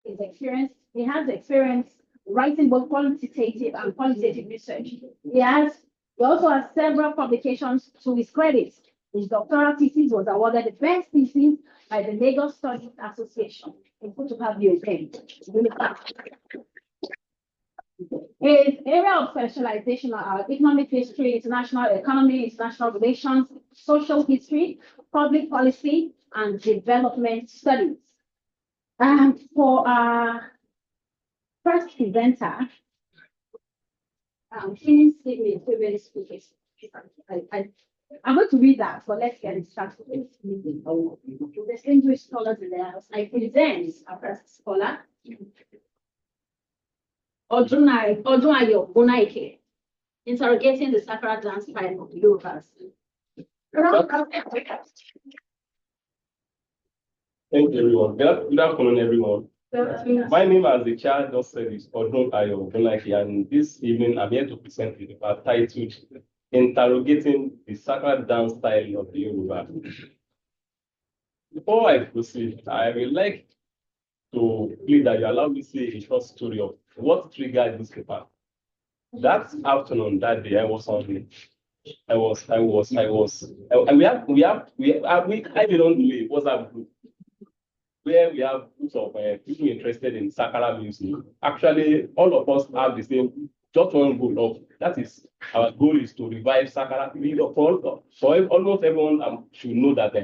his experience. He has experience writing both quantitative and qualitative research. He also has several publications to his credit. His doctoral thesis was awarded the best thesis by the Lagos Studies Association. It's good to have you again. His area of specialization are economic history, international economy, international relations, social history, public policy, and development studies. And for our first presenter, please give me a favorite speaker. I'm going to read that, but let's get it started. Distinguished scholars in the house, I present our first scholar, Odunayo Bunaike, interrogating the Sakara dance style of the Yorubas. Thank you, everyone. Good afternoon, everyone. My name, as the child just said, is Odunayo Bunaike, and this evening I'm here to present the paper titled Interrogating the Sakara Dance Style of the Yoruba. Before I proceed, I would like to plead that you allow me to say a short story of what triggered this paper. That afternoon, that day, I belong to a WhatsApp group where we have groups of people interested in Sakara music. Actually, all of us have the same, just one goal of, that is, our goal is to revive Sakara. For almost everyone should know that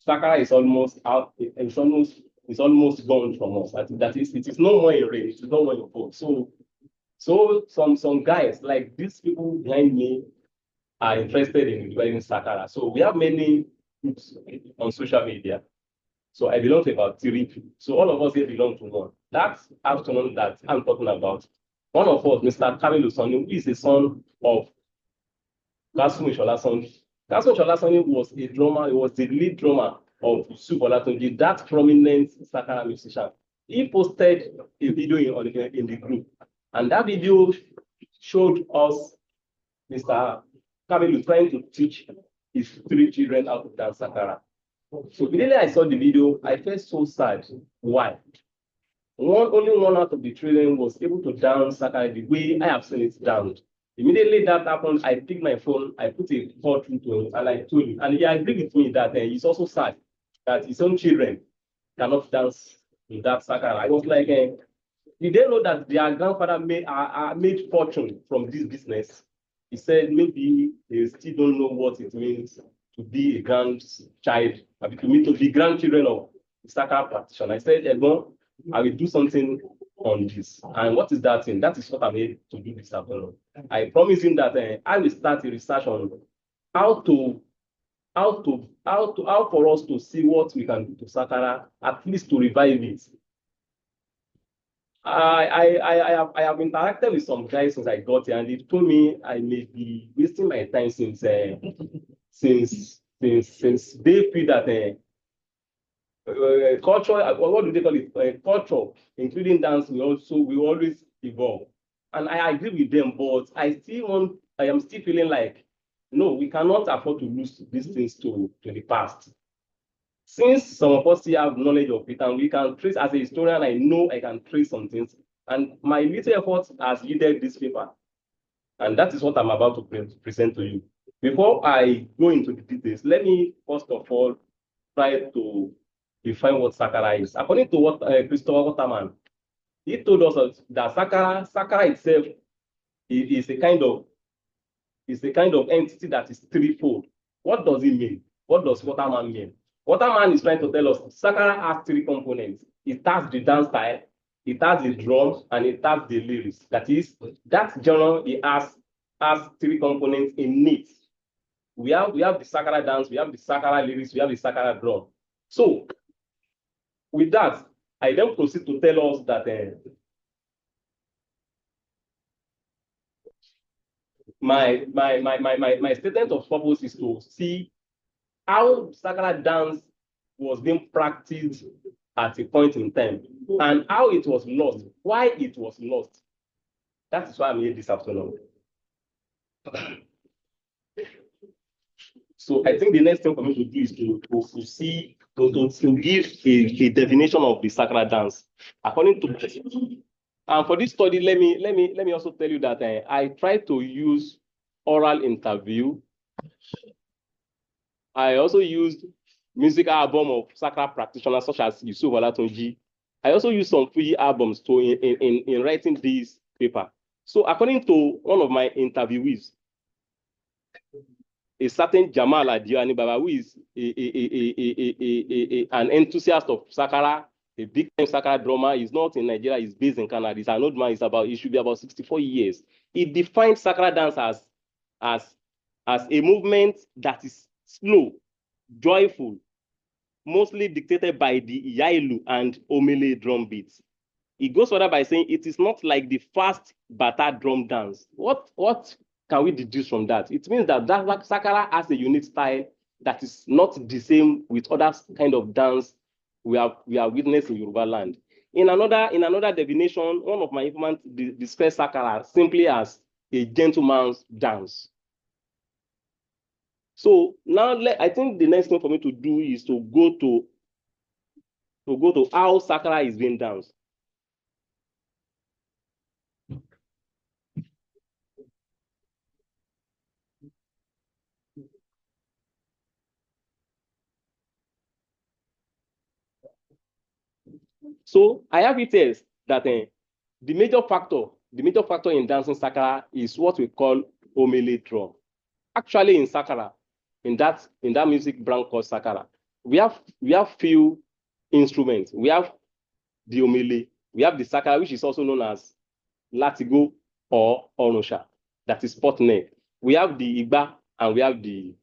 Sakara is almost out, it's almost gone from us. That is, it is no more a race, it is no more a vote. So some guys, like these people behind me, are interested in reviving Sakara. So we have many groups on social media. So I belong to about 3 people. So all of us here belong to one. That afternoon that I'm talking about, one of us, Mr. Kamilu Sonu, who is the son of Kasumi Sholasoni. Kasumi Sholasoni was a drummer, he was the lead drummer of Yusuf Olatunji, that prominent Sakara musician. He posted a video in the group, and that video showed us Mr. Kamilu trying to teach his 3 children how to dance Sakara. So immediately I saw the video, I felt so sad. Why? Only one out of the children was able to dance Sakara the way I have seen it danced. Immediately that happened, I picked my phone, I put a call through to him, and I told him, and he agreed with me that he's also sad that his own children cannot dance in that Sakara. I was like, did they know that their grandfather made fortune from this business? He said maybe they still don't know what it means to be a grandchild, to be grandchildren of the Sakara practitioner. I said, Edmond, I will do something on this. And what is that thing? That is what I'm here to do this afternoon. I promise him that I will start a research on how for us to see what we can do to Sakara, at least to revive it. I have interacted with some guys since I got here, and they told me I may be wasting my time since they feel that culture, what do they call it? Culture, including dance, will always evolve. And I agree with them, but I am still feeling like, no, we cannot afford to lose these things to the past. Since some of us here have knowledge of it, and we can trace, as a historian, I know I can trace some things, and my little effort has yielded this paper. And that is what I'm about to present to you. Before I go into the details, let me first of all try to define what Sakara is. According to what Christopher Waterman, he told us that Sakara itself is a kind of entity that is threefold. What does it mean? What does Waterman mean? Waterman is trying to tell us Sakara has 3 components. It has the dance style, it has the drums, and it has the lyrics. That is, that genre it has 3 components in it. We have the Sakara dance, we have the Sakara lyrics, we have the Sakara drum. So, with that, I then proceed to tell us that my statement of purpose is to see how Sakara dance was being practiced at a point in time and how it was lost, why it was lost. That is why I'm here this afternoon. So I think the next thing for me to do is to see to give a definition of the sakara dance according to. And for this study, let me also tell you that I try to use oral interview. I also used music album of sakara practitioners such as Yusuf Olatunji. I also used some free albums to in writing this paper. So according to one of my interviewees, a certain Jamal Adiani Baba, who is an enthusiast of sakara, a big time sakara drummer, is not in Nigeria, he's based in Canada. He's an old man, he should be about 64 years. He defined sakara dance as a movement that is slow, joyful, mostly dictated by the Yailu and Omele drum beats. He goes further by saying it is not like the fast bata drum dance. What can we deduce from that? It means that sakara has a unique style that is not the same with other kind of dance we are witnessing in Yoruba land. In another definition, one of my informants describes sakara simply as a gentleman's dance. So now I think the next thing for me to do is to go to how sakara is being danced. So I have it as that the major factor in dancing sakara is what we call omele drum. Actually, in sakara, in that music brand called sakara, we have few instruments. We have the omele, we have the sakara, which is also known as latigo or onosha, that is pot neck. We have the igba, and we have the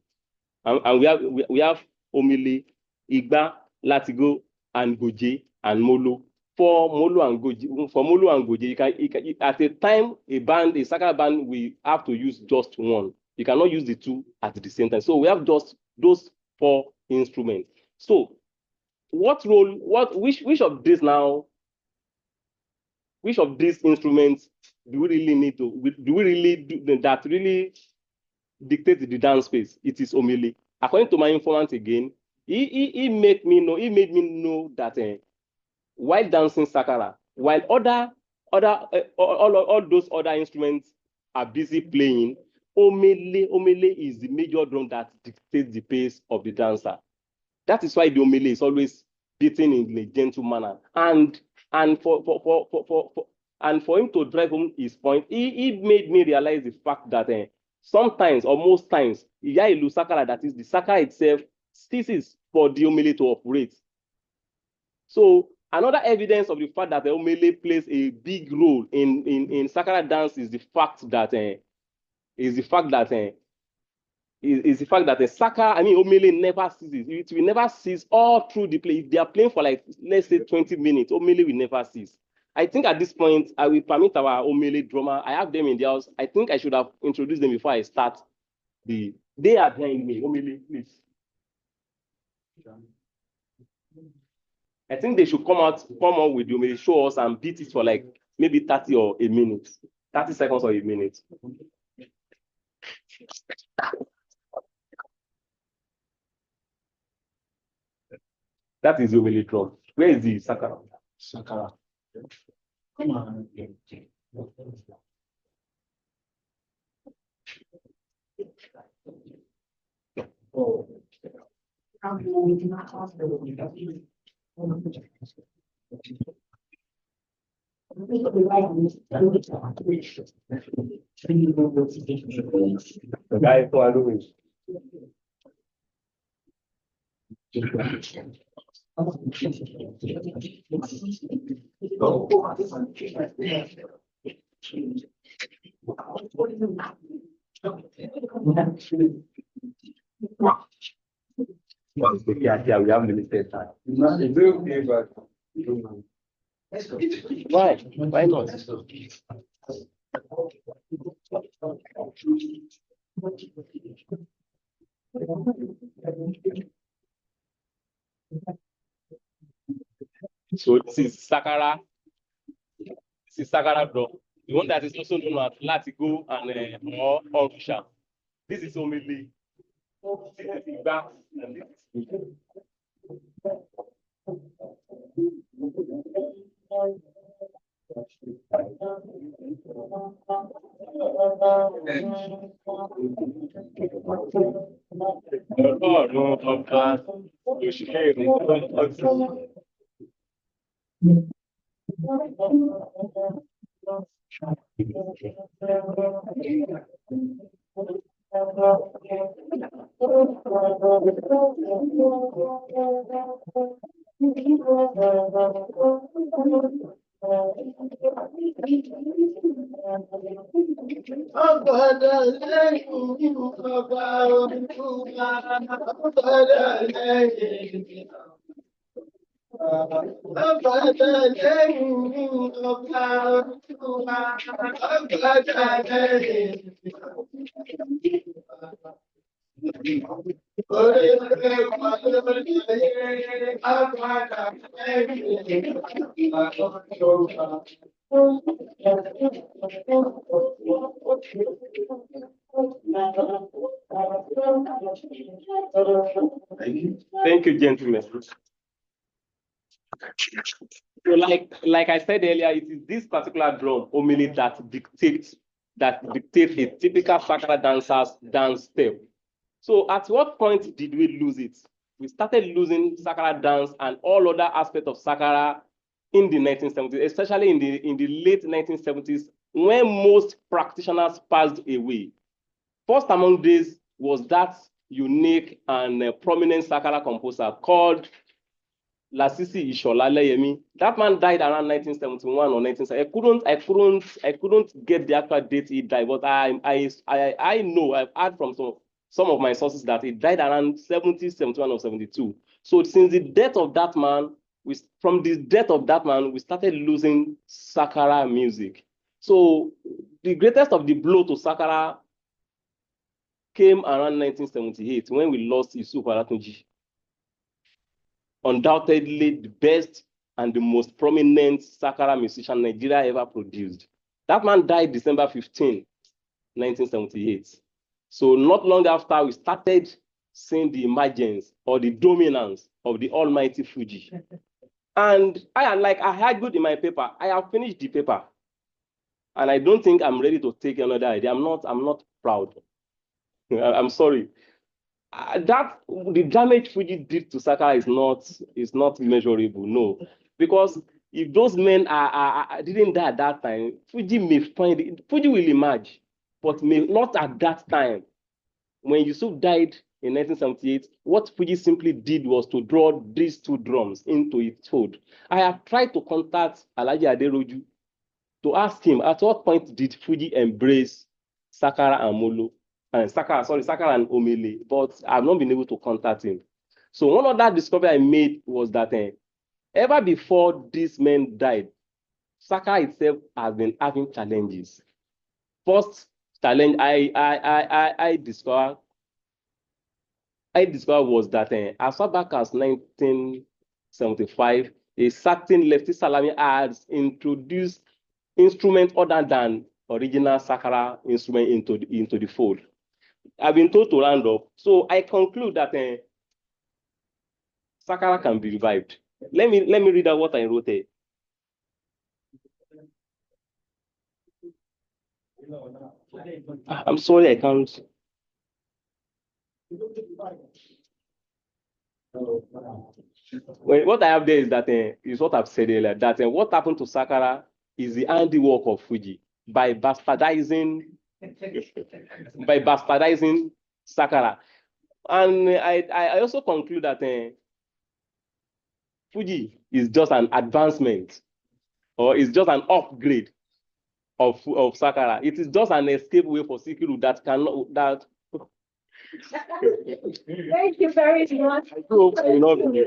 we have omele, igba, latigo, and goje and molo. For molo and goje, you can at a time a sakara band we have to use just one. You cannot use the two at the same time. So we have just those 4 instruments. So which of these instruments do we really need to that really dictate the dance space? It is omele. According to my informant again, he made me know that while dancing sakara, while all those other instruments are busy playing, omele is the major drum that dictates the pace of the dancer. That is why the omele is always beating in a gentle manner. And for him to drive home his point, he made me realize the fact that sometimes or most times, Iyailu sakara, that is the sakara itself, ceases for the omele to operate. So another evidence of the fact that the omele plays a big role in sakara dance is the fact that the sakara, omele never ceases. It will never cease all through the play. If they are playing for like, let's say 20 minutes, omele will never cease. I think at this point, I will permit our omele drummer. I have them in the house. I think I should have introduced them before I start. They are behind me. Omele, please. I think they should come out with the omele, show us and beat it for like maybe 30 or a minute, 30 seconds or a minute. That is the omele drum. Where is the sakara? Sakara. Come on. Oh. The guy who I do is. Yeah, we have limited time. Why? Why not? So this is sakara. This is sakara drum. The one that is also known as latigo and or orusha. This is omele. Thank you, gentlemen. So like I said earlier, it is this particular drum homily that dictates a typical Sakara dancer's dance step. So at what point did we lose it? We started losing Sakara dance and all other aspects of Sakara in the 1970s, especially in the late 1970s, when most practitioners passed away. First among these was that unique and prominent Sakara composer called Lasisi Isholaleyemi. That man died around 1971 or 1970. I couldn't get the actual date he died, but I know, I've heard from some of my sources that he died around 70, 71 or 72. So since the death of that man, we started losing Sakara music. So the greatest of the blow to Sakara came around 1978 when we lost Yusuf Olatunji. Undoubtedly the best and the most prominent Sakara musician Nigeria ever produced. That man died December 15, 1978. So not long after, we started seeing the emergence or the dominance of the almighty Fuji. And I argued in my paper, I have finished the paper. And I don't think I'm ready to take another idea. I'm not proud. I'm sorry. That the damage Fuji did to Saka is not measurable, no, because if those men didn't die at that time, Fuji will emerge, but may not at that time. When Yusuf died in 1978, what Fuji simply did was to draw these two drums into its fold. I have tried to contact Alhaji Aderoju to ask him at what point did Fuji embrace Sakara and Molo. Sakara and Omele, but I've not been able to contact him. So one other discovery I made was that ever before these men died, Sakara itself has been having challenges. First challenge I discovered was that as far back as 1975, a certain Lefty Salami has introduced instruments other than original Sakara instrument into the fold. I've been told to round up. So I conclude that Sakara can be revived. Let me read out what I wrote here. I'm sorry, I can't. Well, what I have there is that is what I've said earlier. That what happened to Sakara is the handiwork of Fuji by bastardizing Sakara. And I also conclude that Fuji is just an advancement, or is just an upgrade of Sakara. It is just an escape way for Sikiru that cannot that. Thank you very much. I hope I will not be.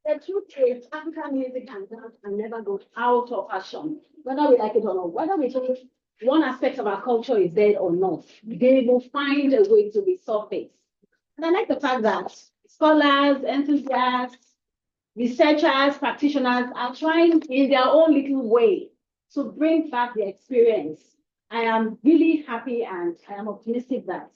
The truth is, African music and dance can never go out of fashion, whether we like it or not. Whether we think one aspect of our culture is dead or not, they will find a way to resurface. And I like the fact that scholars, enthusiasts, researchers, practitioners are trying in their own little way to bring back the experience. I am really happy and I am optimistic that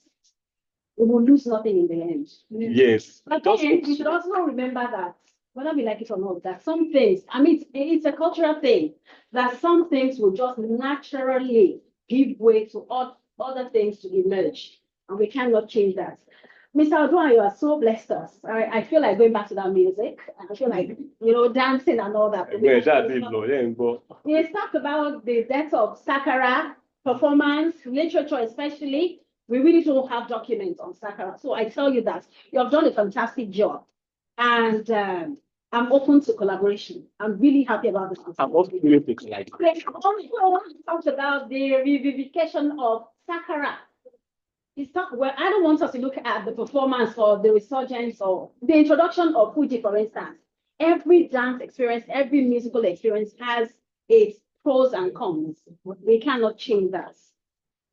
we will lose nothing in the end. Yes. But Just then we should also remember that, whether we like it or not, that some things, I mean, it's a cultural thing, that some things will just naturally give way to other things to emerge, and we cannot change that. Mr. Odua, you are so blessed us. I feel like going back to that music. I feel like, dancing and all that. We talked about the death of Sakara, performance, literature especially. We really don't have documents on Sakara. So I tell you that you have done a fantastic job. And I'm open to collaboration. I'm really happy about this. I'm also really excited. Also talked about the revivification of Sakara. Well, I don't want us to look at the performance or the resurgence or the introduction of Fuji, for instance. Every dance experience, every musical experience has its pros and cons. We cannot change that.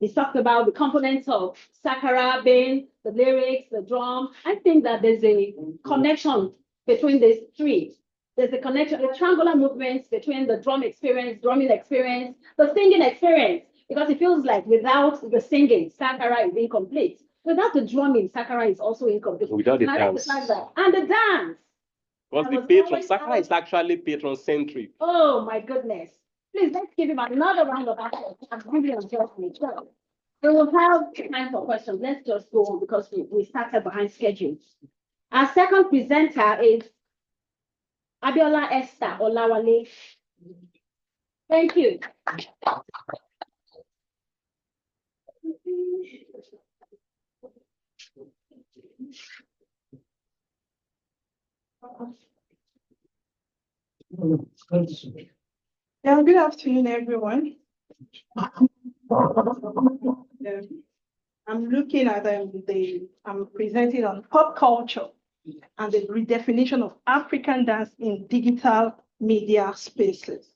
We talked about the components of Sakara being the lyrics, the drum. I think that there's a connection between these three. There's a connection, the triangular movements between the drumming experience, the singing experience. Because it feels like without the singing, Sakara is incomplete. Without the drumming, Sakara is also incomplete. Without the dance. And the dance. Because the patron, Sakara is actually patron-centric. Oh my goodness. Please, let's give him another round of applause. I'm really enjoying it. We will have time for questions. Let's just go on because we started behind schedule. Our second presenter is Abiola Esther Olawale. Thank you. Yeah, good afternoon, everyone. I'm looking at I'm presenting on pop culture and the redefinition of African dance in digital media spaces.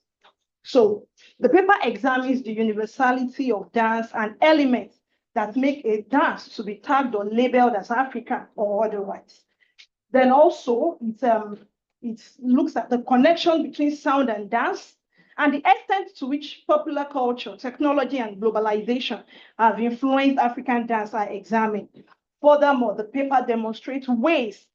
So the paper examines the universality of dance and elements that make a dance to be tagged or labeled as African or otherwise. Then also it looks at the connection between sound and dance and the extent to which popular culture, technology, and globalization have influenced African dance are examined. Furthermore, the paper demonstrates ways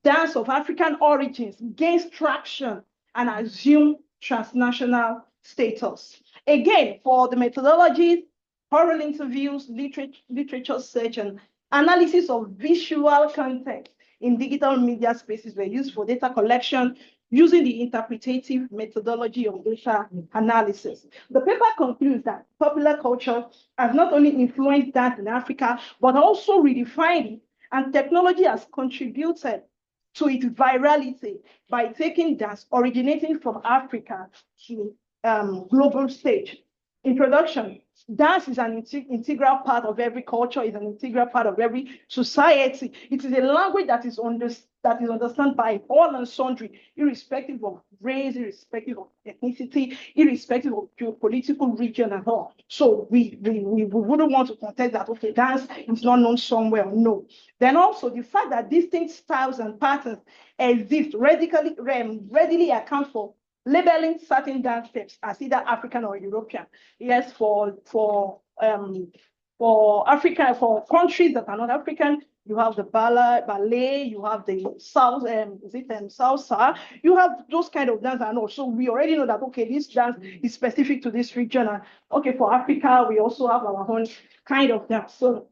dance of African origins gains traction and assume transnational status. Again, for the methodologies, oral interviews, literature search, and analysis of visual content in digital media spaces were used for data collection using the interpretative methodology of data analysis. The paper concludes that popular culture has not only influenced dance in Africa, but also redefined it, and technology has contributed to its virality by taking dance originating from Africa to global stage. Introduction. Dance is an integral part of every culture, is an integral part of every society. It is a language that is understood by all and sundry, irrespective of race, irrespective of ethnicity, irrespective of geopolitical region and all. So we wouldn't want to contest that, okay, dance is not known somewhere, no. Then also the fact that distinct styles and patterns exist readily account for labeling certain dance steps as either African or European. Yes, for Africa, for countries that are not African, you have the ballet, you have the salsa, you have those kind of dance, and also we already know that, okay, this dance is specific to this region, and okay, for Africa, we also have our own kind of dance. So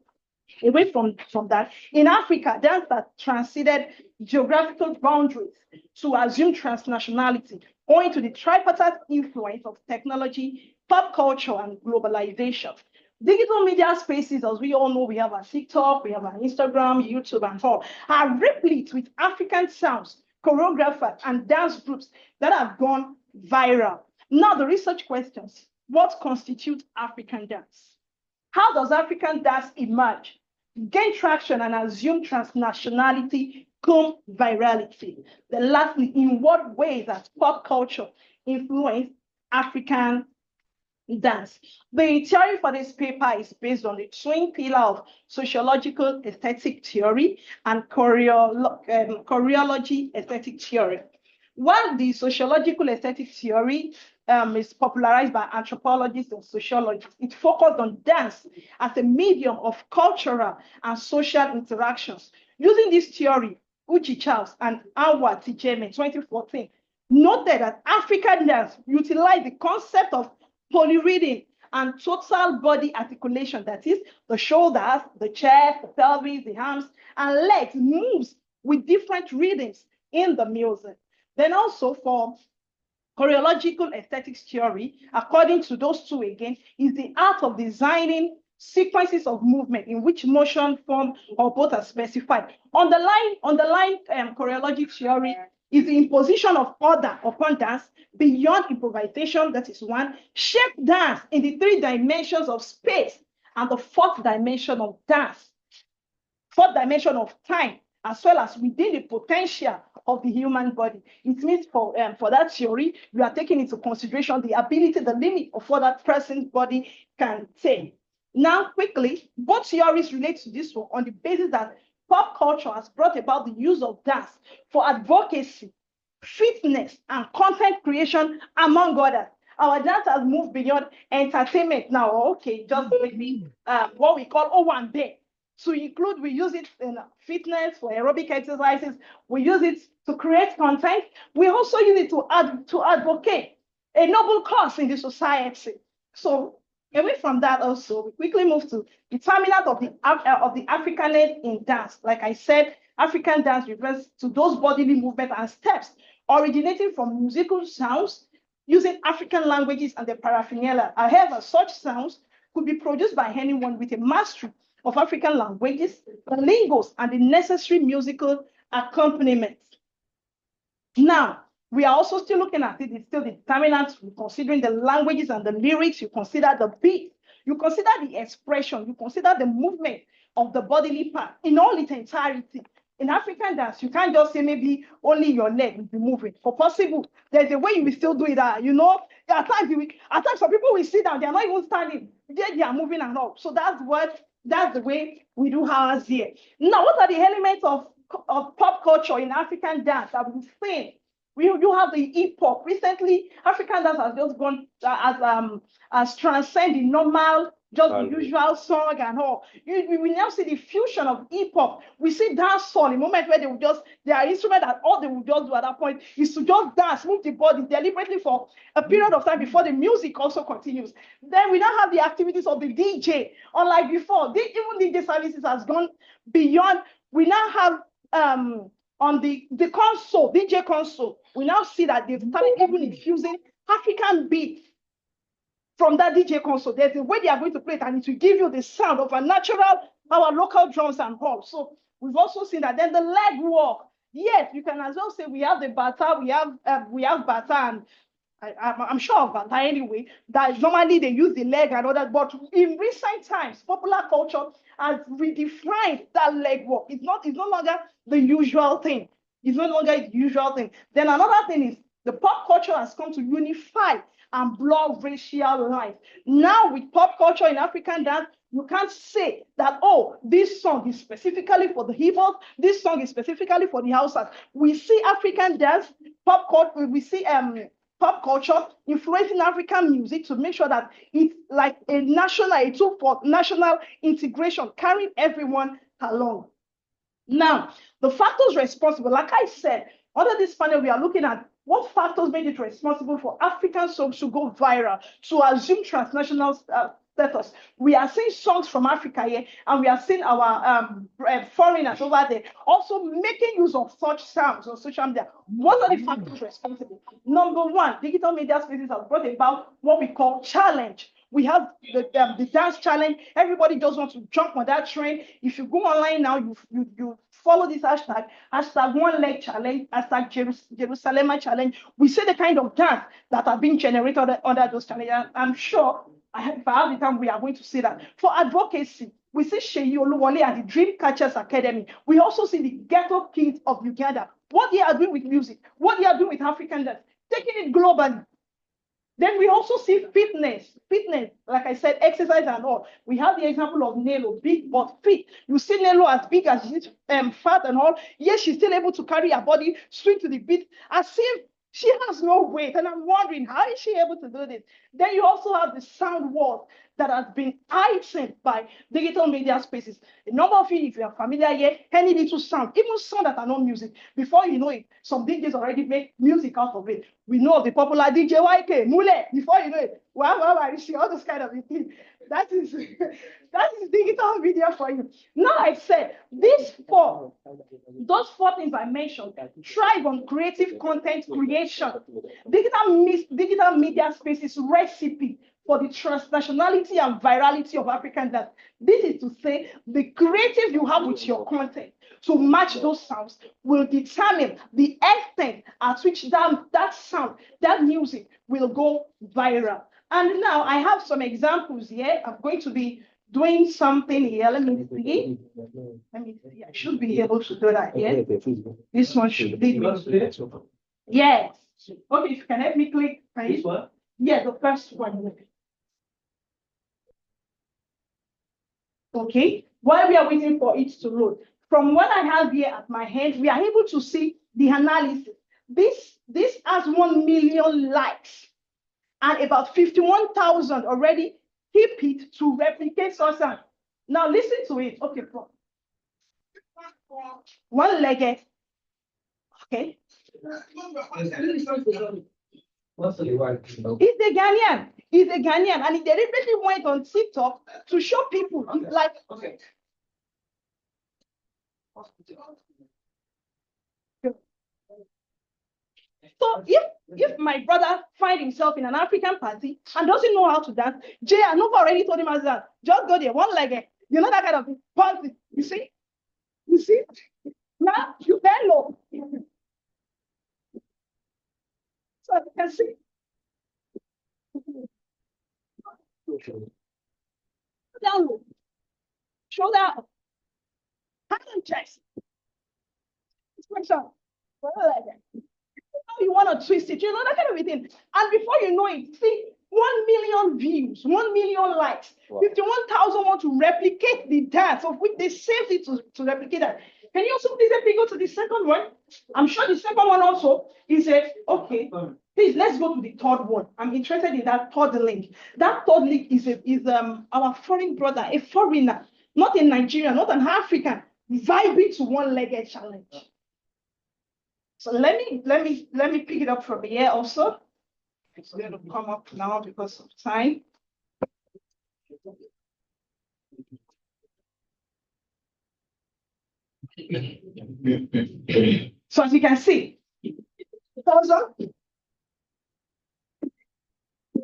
away from that, in Africa, dance that transcended geographical boundaries to assume transnationality, owing to the tripartite influence of technology, pop culture, and globalization. Digital media spaces, as we all know, we have a TikTok, we have an Instagram, YouTube, and all, are replete with African sounds, choreographers, and dance groups that have gone viral. Now, the research questions: what constitutes African dance? How does African dance emerge, gain traction, and assume transnationality, come virality? Then lastly, in what ways has pop culture influenced African dance? The theory for this paper is based on the twin pillar of sociological aesthetic theory and choreology aesthetic theory. While the sociological aesthetic theory is popularized by anthropologists and sociologists, it focused on dance as a medium of cultural and social interactions. Using this theory, Uchi Charles and Anwar Tijeme, 2014, noted that African dance utilized the concept of polyrhythm and total body articulation, that is, the shoulders, the chest, the pelvis, the arms, and legs moves with different rhythms in the music. Then also for choreological aesthetics theory, according to those two again, is the art of designing sequences of movement in which motion, form, or both are specified. Underlying choreological theory is the imposition of order upon dance beyond improvisation, that is one, shape dance in the 3 dimensions of space and the 4th dimension of dance, 4th dimension of time, as well as within the potential of the human body. It means for that theory, you are taking into consideration the ability, the limit of what that person's body can take. Now, quickly, both theories relate to this one on the basis that pop culture has brought about the use of dance for advocacy, fitness, and content creation, among others. Our dance has moved beyond entertainment now. Okay, just maybe what we call O1 day. To include, we use it in fitness, for aerobic exercises. We use it to create content. We also use it to advocate a noble cause in the society. So away from that also, we quickly move to determinant of the Africanate in dance. Like I said, African dance refers to those bodily movements and steps originating from musical sounds using African languages and the paraphernalia. However, such sounds could be produced by anyone with a mastery of African languages, the lingos, and the necessary musical accompaniments. Now, we are also still looking at it. It's still the determinants. We're considering the languages and the lyrics. You consider the beat. You consider the expression. You consider the movement of the bodily part in all its entirety. In African dance, you can't just say maybe only your leg will be moving. For possible, there's a way you will still do it. At times, some people will sit down. They are not even standing. They are moving and all. So that's the way we do ours here. Now, what are the elements of pop culture in African dance that we've seen? You have the hip hop. Recently, African dance has just gone as transcend the normal, just the usual song and all. We now see the fusion of hip hop. We see dance song, a moment where there are instruments that all they will just do at that point is to just dance, move the body deliberately for a period of time before the music also continues. Then we now have the activities of the DJ. Unlike before, even DJ services has gone beyond. We now have on the console, DJ console, we now see that they've started even infusing African beats from that DJ console. There's a way they are going to play it, and it will give you the sound of our local drums and all. So we've also seen that. Then the leg walk. Yes, you can as well say we have the bata, we have bata, and I'm sure of bata anyway. That normally they use the leg and all that, but in recent times, popular culture has redefined that leg walk. It's no longer the usual thing. It's no longer the usual thing. Then another thing is the pop culture has come to unify and blur racial lines. Now with pop culture in African dance, you can't say that, oh, this song is specifically for the Igbos, this song is specifically for the Hausas. We see African dance, pop culture influencing African music to make sure that it's like a tool for national integration, carrying everyone along. Now, the factors responsible, like I said, under this panel, we are looking at what factors made it responsible for African songs to go viral, to assume transnational status. We are seeing songs from Africa here, and we are seeing our foreigners over there also making use of such sounds on social media. What are the factors responsible? Number one, digital media spaces have brought about what we call challenge. We have the dance challenge. Everybody just wants to jump on that train. If you go online now, you follow this hashtag one leg challenge, hashtag Jerusalem challenge. We see the kind of dance that are being generated under those challenges. I'm sure if I have the time, we are going to see that. For advocacy, we see Sheyi Oluwole at the Dream Catchers Academy. We also see the Ghetto Kids of Uganda. What they are doing with music, what they are doing with African dance, taking it globally. Then we also see fitness, like I said, exercise and all. We have the example of Nelo, big but fit. You see Nelo as big as she's fat and all. Yes, she's still able to carry her body, swing to the beat, as if She has no weight, and I'm wondering, how is she able to do this? Then you also have the sound world that has been heightened by digital media spaces. A number of you, if you are familiar here, any little sound, even sound that are not music, before you know it, some DJs already make music out of it. We know of the popular DJ YK, Mule, before you know it, wow, you see all those kind of things. That is that is digital media for you. Now I said those four things I mentioned thrive on creative content creation. Digital media spaces recipe for the transnationality and virality of African dance. This is to say the creative you have with your content to match those sounds will determine the extent at which that sound, that music will go viral. And now I have some examples here. I'm going to be doing something here. Let me see. I should be able to do that here. This one should lead me to it. Yes. Okay, if you can help me click. This one? Yeah, the first one. Okay, while we are waiting for it to load, from what I have here at my hand, we are able to see the analysis. This has 1 million likes and about 51,000 already keep it to replicate source. Now listen to it. Okay, one-legged. Okay. He's a Ghanaian. He's a Ghanaian, and he deliberately went on TikTok to show people like. Okay. So if my brother find himself in an African party and doesn't know how to dance, Jay and Nova already told him as that. Just go there, one leg, you know that kind of thing. Party. You see? Now you can low. So you can see. Down low. Shoulder up. Hand on chest. Switch up. You want to twist it, you know, that kind of thing. And before you know it, see, 1 million views, 1 million likes, wow. 51,000 want to replicate the dance of which they saved it to replicate that. Can you also please let me go to the second one? I'm sure the second one also is okay. Please let's go to the third one. I'm interested in that third link. That third link is our foreign brother, a foreigner, not in Nigeria, not an African, vibing to one-legged challenge. So let me pick it up from here also. It's going to come up now because of time. So as you can see, 1,000.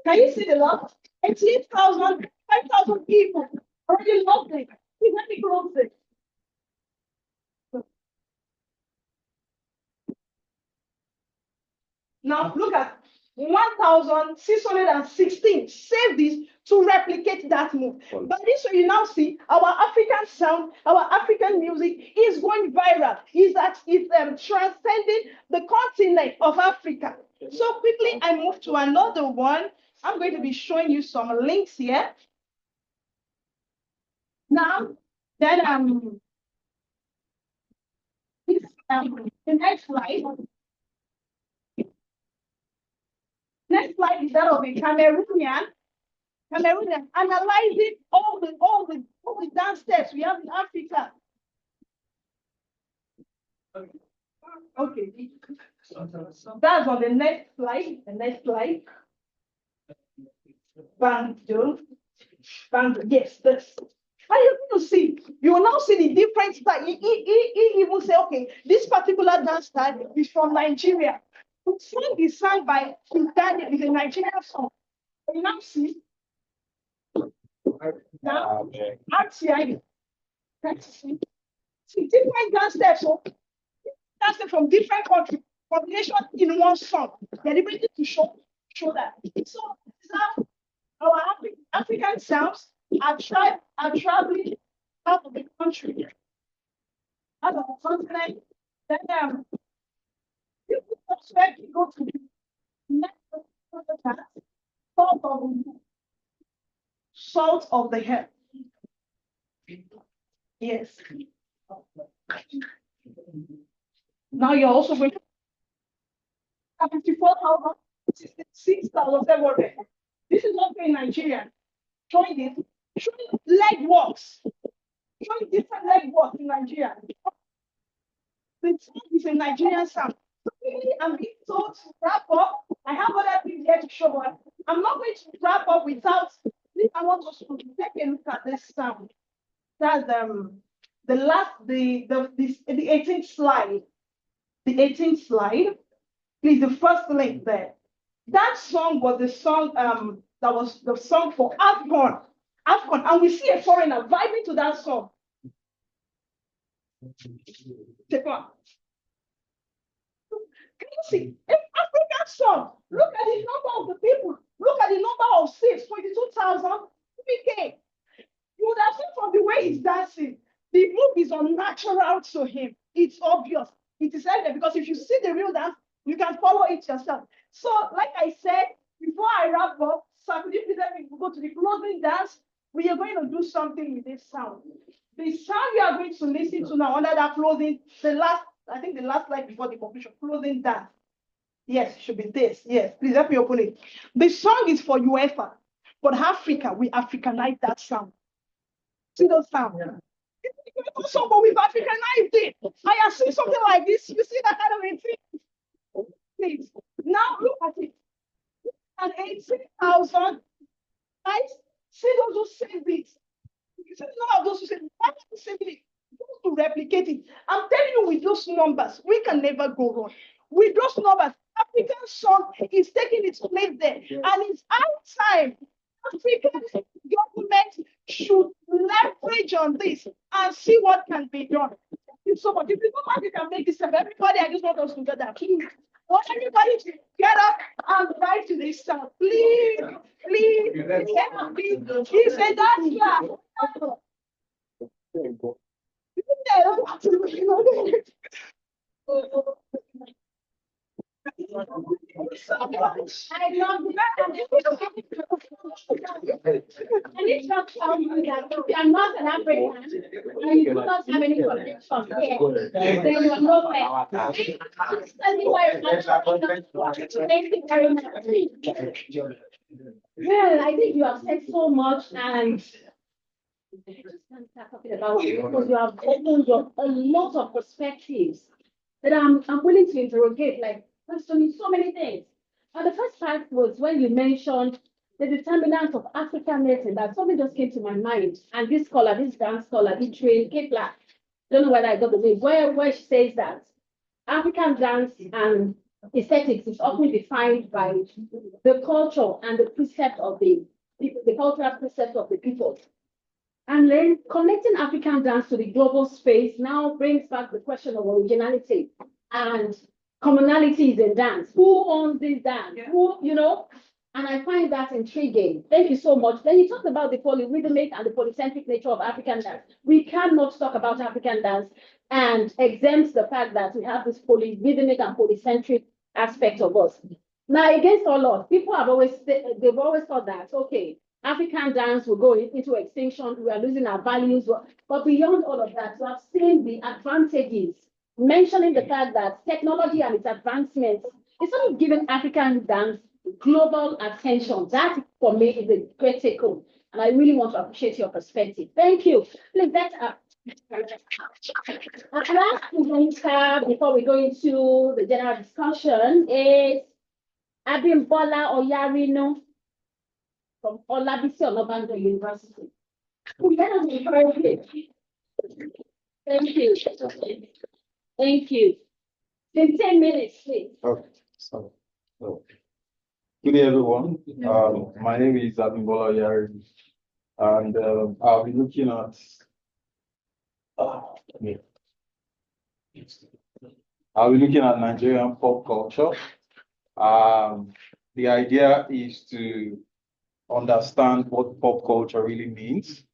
Can you see the love? 18,000, 5,000 people already loved it. Let me close it. Now look at 1,616. Save this to replicate that move. But this way you now see our African sound, our African music is going viral. It's transcending the continent of Africa. So quickly I move to another one. I'm going to be showing you some links here. Now, then the next slide. Next slide is that of a Cameroonian analyzing all the dance steps we have in Africa. Okay. That's on the next slide. The next slide. Banjo. Yes, this. And you're going to see, you will now see the different style. He will say, okay, this particular dance style is from Nigeria. The song is sung by Daniel, is a Nigerian song. You now see. Now, actually, see different dance steps. So, dance steps from different countries, combination in one song. Deliberately to show that. So, our African sounds are traveling out of the country, out of the continent. Then you go to the next salt of the earth. Yes. Now you're also going to 54,000, 66,700. This is not in Nigeria. Showing it, showing leg works, showing different leg works in Nigeria. The sound is a Nigerian sound. So really, I'm being told to wrap up. I have other things here to show, but I'm not going to wrap up without. I want us to take a look at this sound. That's the last, the 18th slide. The 18th slide. Please, the first link there. That song was the song that was the song for AFCON. AFCON, and we see a foreigner vibing to that song. Take one. Can you see? An African song. Look at the number of the people. Look at the number of seats, 22,000. Okay. You would have seen from the way he's dancing. The move is unnatural to him. It's obvious. It is evident because if you see the real dance, you can follow it yourself. So, like I said, before I wrap up, so could you please let me go to the closing dance? We are going to do something with this sound. The sound you are going to listen to now under that closing, I think the last slide before the conclusion, closing dance. Yes, it should be this. Yes, please help me open it. The song is for UEFA, but Africa, we Africanize that sound. See those sounds? Yeah. Also, but we've Africanized it. I have seen something like this. You see that kind of a thing? Please. Now look at it. And 18,000. Right? See those who save it. You see none of those who save it. Why not save it? To replicate it. I'm telling you, with those numbers, we can never go wrong. With those numbers, African song is taking its place there. And it's our time. African government should leverage on this and see what can be done. Thank you so much. If you don't mind, you can make this up. Everybody, I just want us to get that. Please. I want everybody to get up and write to this song. Please, please, get up, please. He said that's I love I need to tell you that if you are not an African and you do not have any connection here, then you are no fair. Thank you very much. Well, I think you have said so much, and I just can't start talking about it because you have opened up a lot of perspectives that I'm willing to interrogate, like questioning so many things. And the first part was when you mentioned the determinant of Africanism, that something just came to my mind. And this scholar, this dance scholar, Beatrice Kepler, don't know whether I got the name, where she says that African dance and aesthetics is often defined by the culture and the precept of the people, the cultural precept of the people. And then connecting African dance to the global space now brings back the question of originality and commonalities in dance. Who owns this dance? Yeah. Who, you know? And I find that intriguing. Thank you so much. Then you talked about the polyrhythmic and the polycentric nature of African dance. We cannot talk about African dance and exempt the fact that we have this polyrhythmic and polycentric aspect of us. Now, against all odds, people have always thought that, okay, African dance will go into extinction, we are losing our values. But beyond all of that, we have seen the advantages, mentioning the fact that technology and its advancements is sort of giving African dance global attention. That, for me, is a great take home. And I really want to appreciate your perspective. Thank you. Please, that's up. Last presenter, before we go into the general discussion, is Abimbola Oyarino from Olabisi Onabanjo University. Let us encourage you. Thank you. Thank you. In 10 minutes, please. Okay. So, good day, everyone. My name is Abimbola Oyari, and I'll be looking at Nigerian pop culture. The idea is to understand what pop culture really means,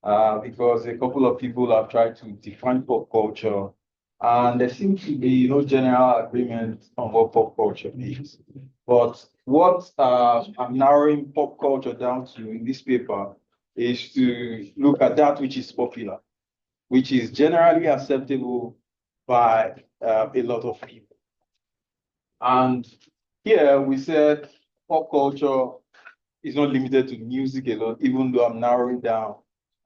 because a couple of people have tried to define pop culture, and there seems to be no general agreement on what pop culture means. But what I'm narrowing pop culture down to in this paper is to look at that which is popular, which is generally acceptable by a lot of people. And here we said pop culture is not limited to music alone, even though I'm narrowing down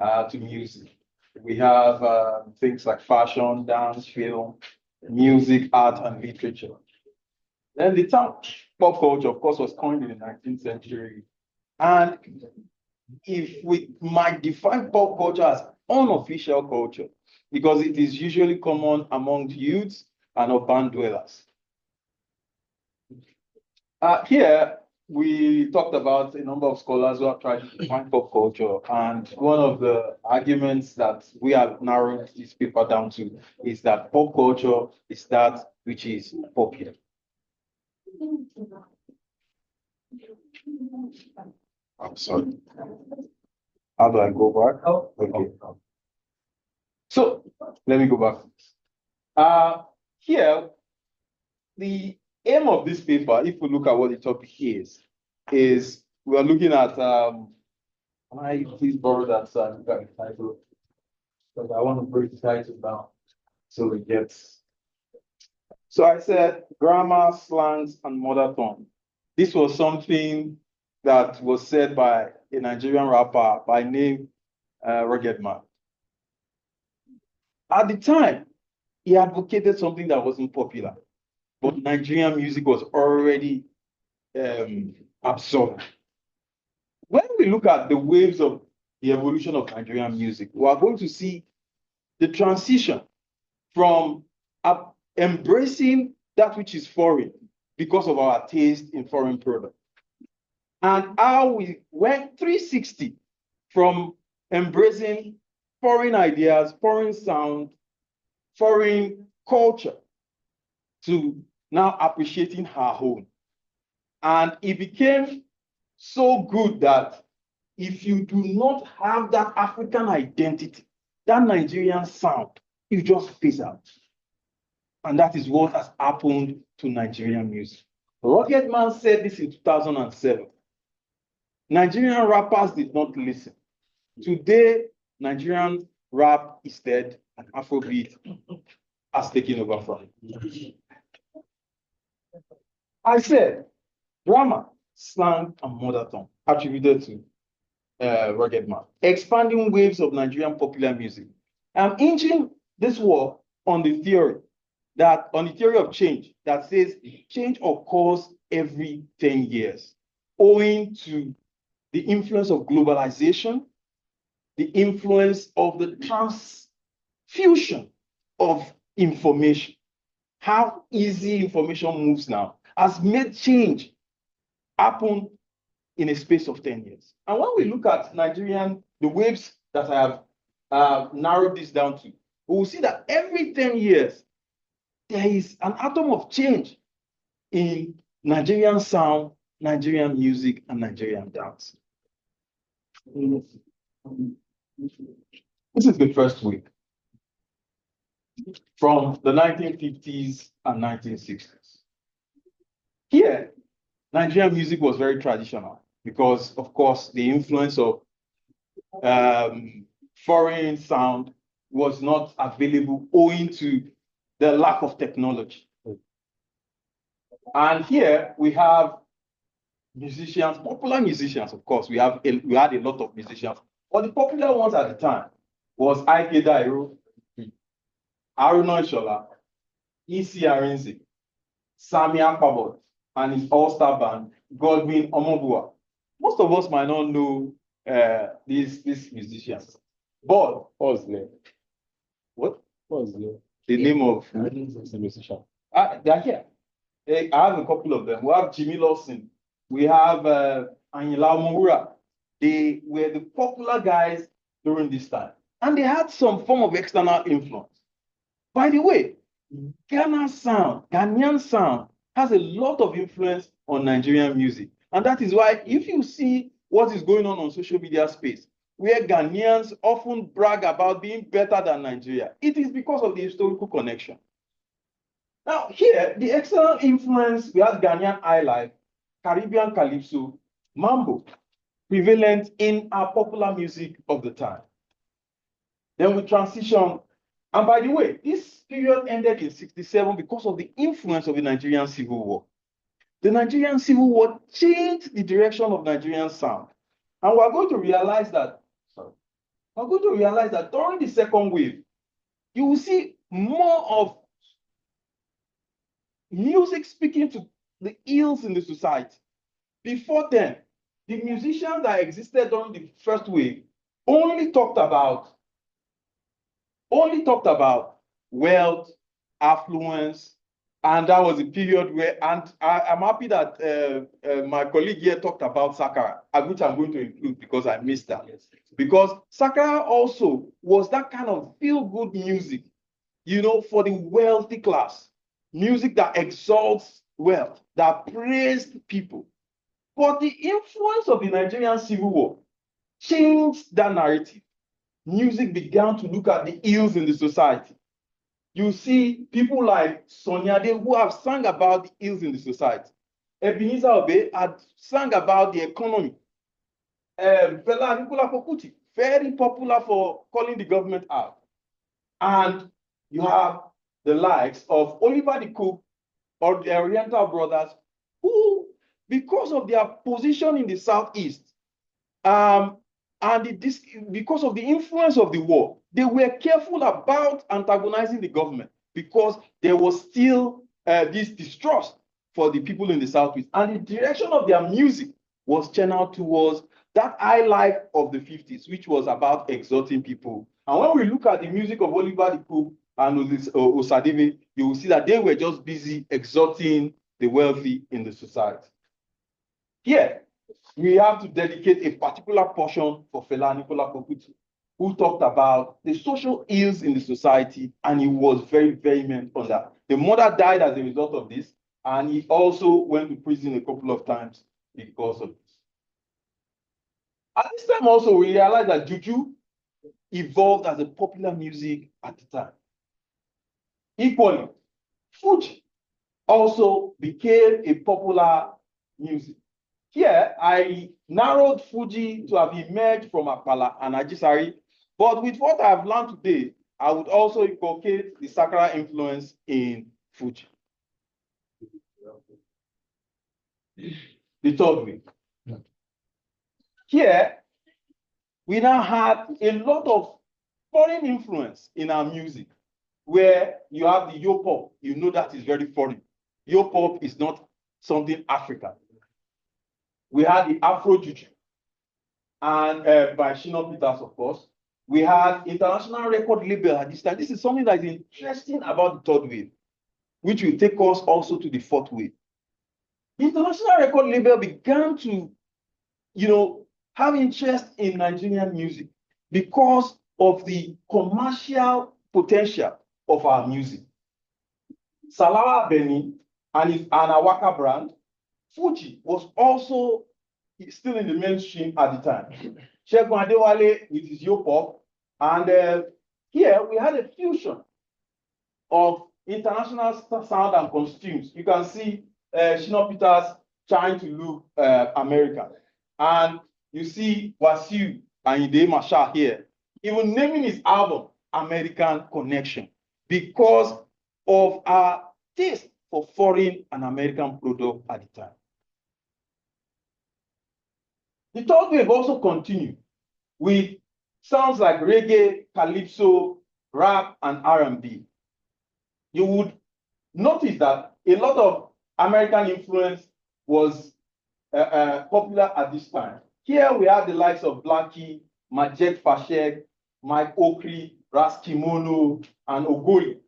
to music. We have things like fashion, dance, film, music, art, and literature. Then the term pop culture, of course, was coined in the 19th century. And if we might define pop culture as unofficial culture, because it is usually common among youths and urban dwellers. Here, we talked about a number of scholars who have tried to define pop culture, and one of the arguments that we have narrowed this paper down to is that pop culture is that which is popular. I'm sorry. How do I go back? Okay. So let me go back. Here, the aim of this paper, if we look at what the topic is we are looking at, can I please borrow that title? Because I want to break the title down so we get. So I said grammar, slangs, and mother tongue. This was something that was said by a Nigerian rapper by name Rugged Man. At the time, he advocated something that wasn't popular, but Nigerian music was already absorbed. When we look at the waves of the evolution of Nigerian music, we are going to see the transition from embracing that which is foreign because of our taste in foreign products, and how we went 360 from embracing foreign ideas, foreign sound, foreign culture, to now appreciating our own. And it became so good that if you do not have that African identity, that Nigerian sound, you just phase out. And that is what has happened to Nigerian music. Rugged Man said this in 2007. Nigerian rappers did not listen. Today, Nigerian rap is dead and Afrobeat has taken over from it. I said, grammar, slang, and mother tongue attributed to Rugged Man. Expanding waves of Nigerian popular music. I'm hinging this work on the theory of change that says change occurs every 10 years, owing to the influence of globalization, the influence of the transfusion of information. How easy information moves now has made change happen in a space of 10 years. And when we look at the waves that I have narrowed this down to, we will see that every 10 years, there is an atom of change in Nigerian sound, Nigerian music, and Nigerian dance. This is the first week from the 1950s and 1960s. Here, Nigerian music was very traditional because, of course, the influence of foreign sound was not available owing to the lack of technology. And here we have musicians, popular musicians, of course. We had a lot of musicians. But the popular ones at the time was Ike Dairo, Haruna Ishola, E.C. Arinze, Sami Akpabot, and his all-star band, Godwin Omobua. Most of us might not know these musicians. But What's the name? what? What's the name? The name of The musician. they are here. I have a couple of them. We have Jimmy Lawson. We have Anyila Omowura. They were the popular guys during this time. And they had some form of external influence. By the way, Ghanaian sound has a lot of influence on Nigerian music. And that is why if you see what is going on social media space, where Ghanaians often brag about being better than Nigeria, it is because of the historical connection. Now here, the external influence, we have Ghanaian highlife, Caribbean calypso, mambo, prevalent in our popular music of the time. Then we transition And by the way, this period ended in 67 because of the influence of the Nigerian Civil War. The Nigerian Civil War changed the direction of Nigerian sound. And we're going to realize that, during the second wave, you will see more of music speaking to the ills in the society. Before then, the musicians that existed during the first wave only talked about wealth, affluence, and that was a period where, and I'm happy that my colleague here talked about Sakara, which I'm going to include because I missed that. Because Sakara also was that kind of feel-good music, for the wealthy class. Music that exalts wealth, that praised people. But the influence of the Nigerian Civil War changed that narrative. Music began to look at the ills in the society. You see people like Sonyade who have sung about the ills in the society. Ebenezer Obey had sung about the economy. Fela Anikulapo Kuti, very popular for calling the government out. And you have the likes of Oliver the Cook or the Oriental Brothers, who, because of their position in the Southeast, because of the influence of the war, they were careful about antagonizing the government because there was still this distrust for the people in the Southeast. And the direction of their music was channeled towards that high life of the 50s, which was about exalting people. And when we look at the music of Oliver the Cook and Osadebe, you will see that they were just busy exalting the wealthy in the society. Here, we have to dedicate a particular portion for Fela Anikulapo Kuti, who talked about the social ills in the society, and he was very vehement on that. The mother died as a result of this, and he also went to prison a couple of times because of this. At this time also, we realized that Juju evolved as a popular music at the time. Equally, Fuji also became a popular music. Here, I narrowed Fuji to have emerged from Apala and Ajisari, but with what I've learned today, I would also inculcate the Sakara influence in Fuji. The third wave. Here, we now have a lot of foreign influence in our music, where you have the Yo-pop, that is very foreign. Yo-pop is not something African. We had the Afro Juju, and by Shina Peters, of course. We had international record label at this time. This is something that is interesting about the third wave, which will take us also to the fourth wave. The international record label began to, have interest in Nigerian music because of the commercial potential of our music. Salawa Beni and his Anawaka brand, Fuji was also still in the mainstream at the time. Segun Adewale with his Yo-pop, and here we had a fusion of international sound and costumes. You can see Shina Peters trying to look American, and you see Wasiu Ayinde Marshall here, even naming his album American Connection because of our taste for foreign and American product at the time. The third wave also continued with sounds like reggae, calypso, rap, and R&B. You would notice that a lot of American influence was popular at this time. Here we have the likes of Blackie, Majek Fashek, Mike Okri, Ras Kimono, and Ogoli,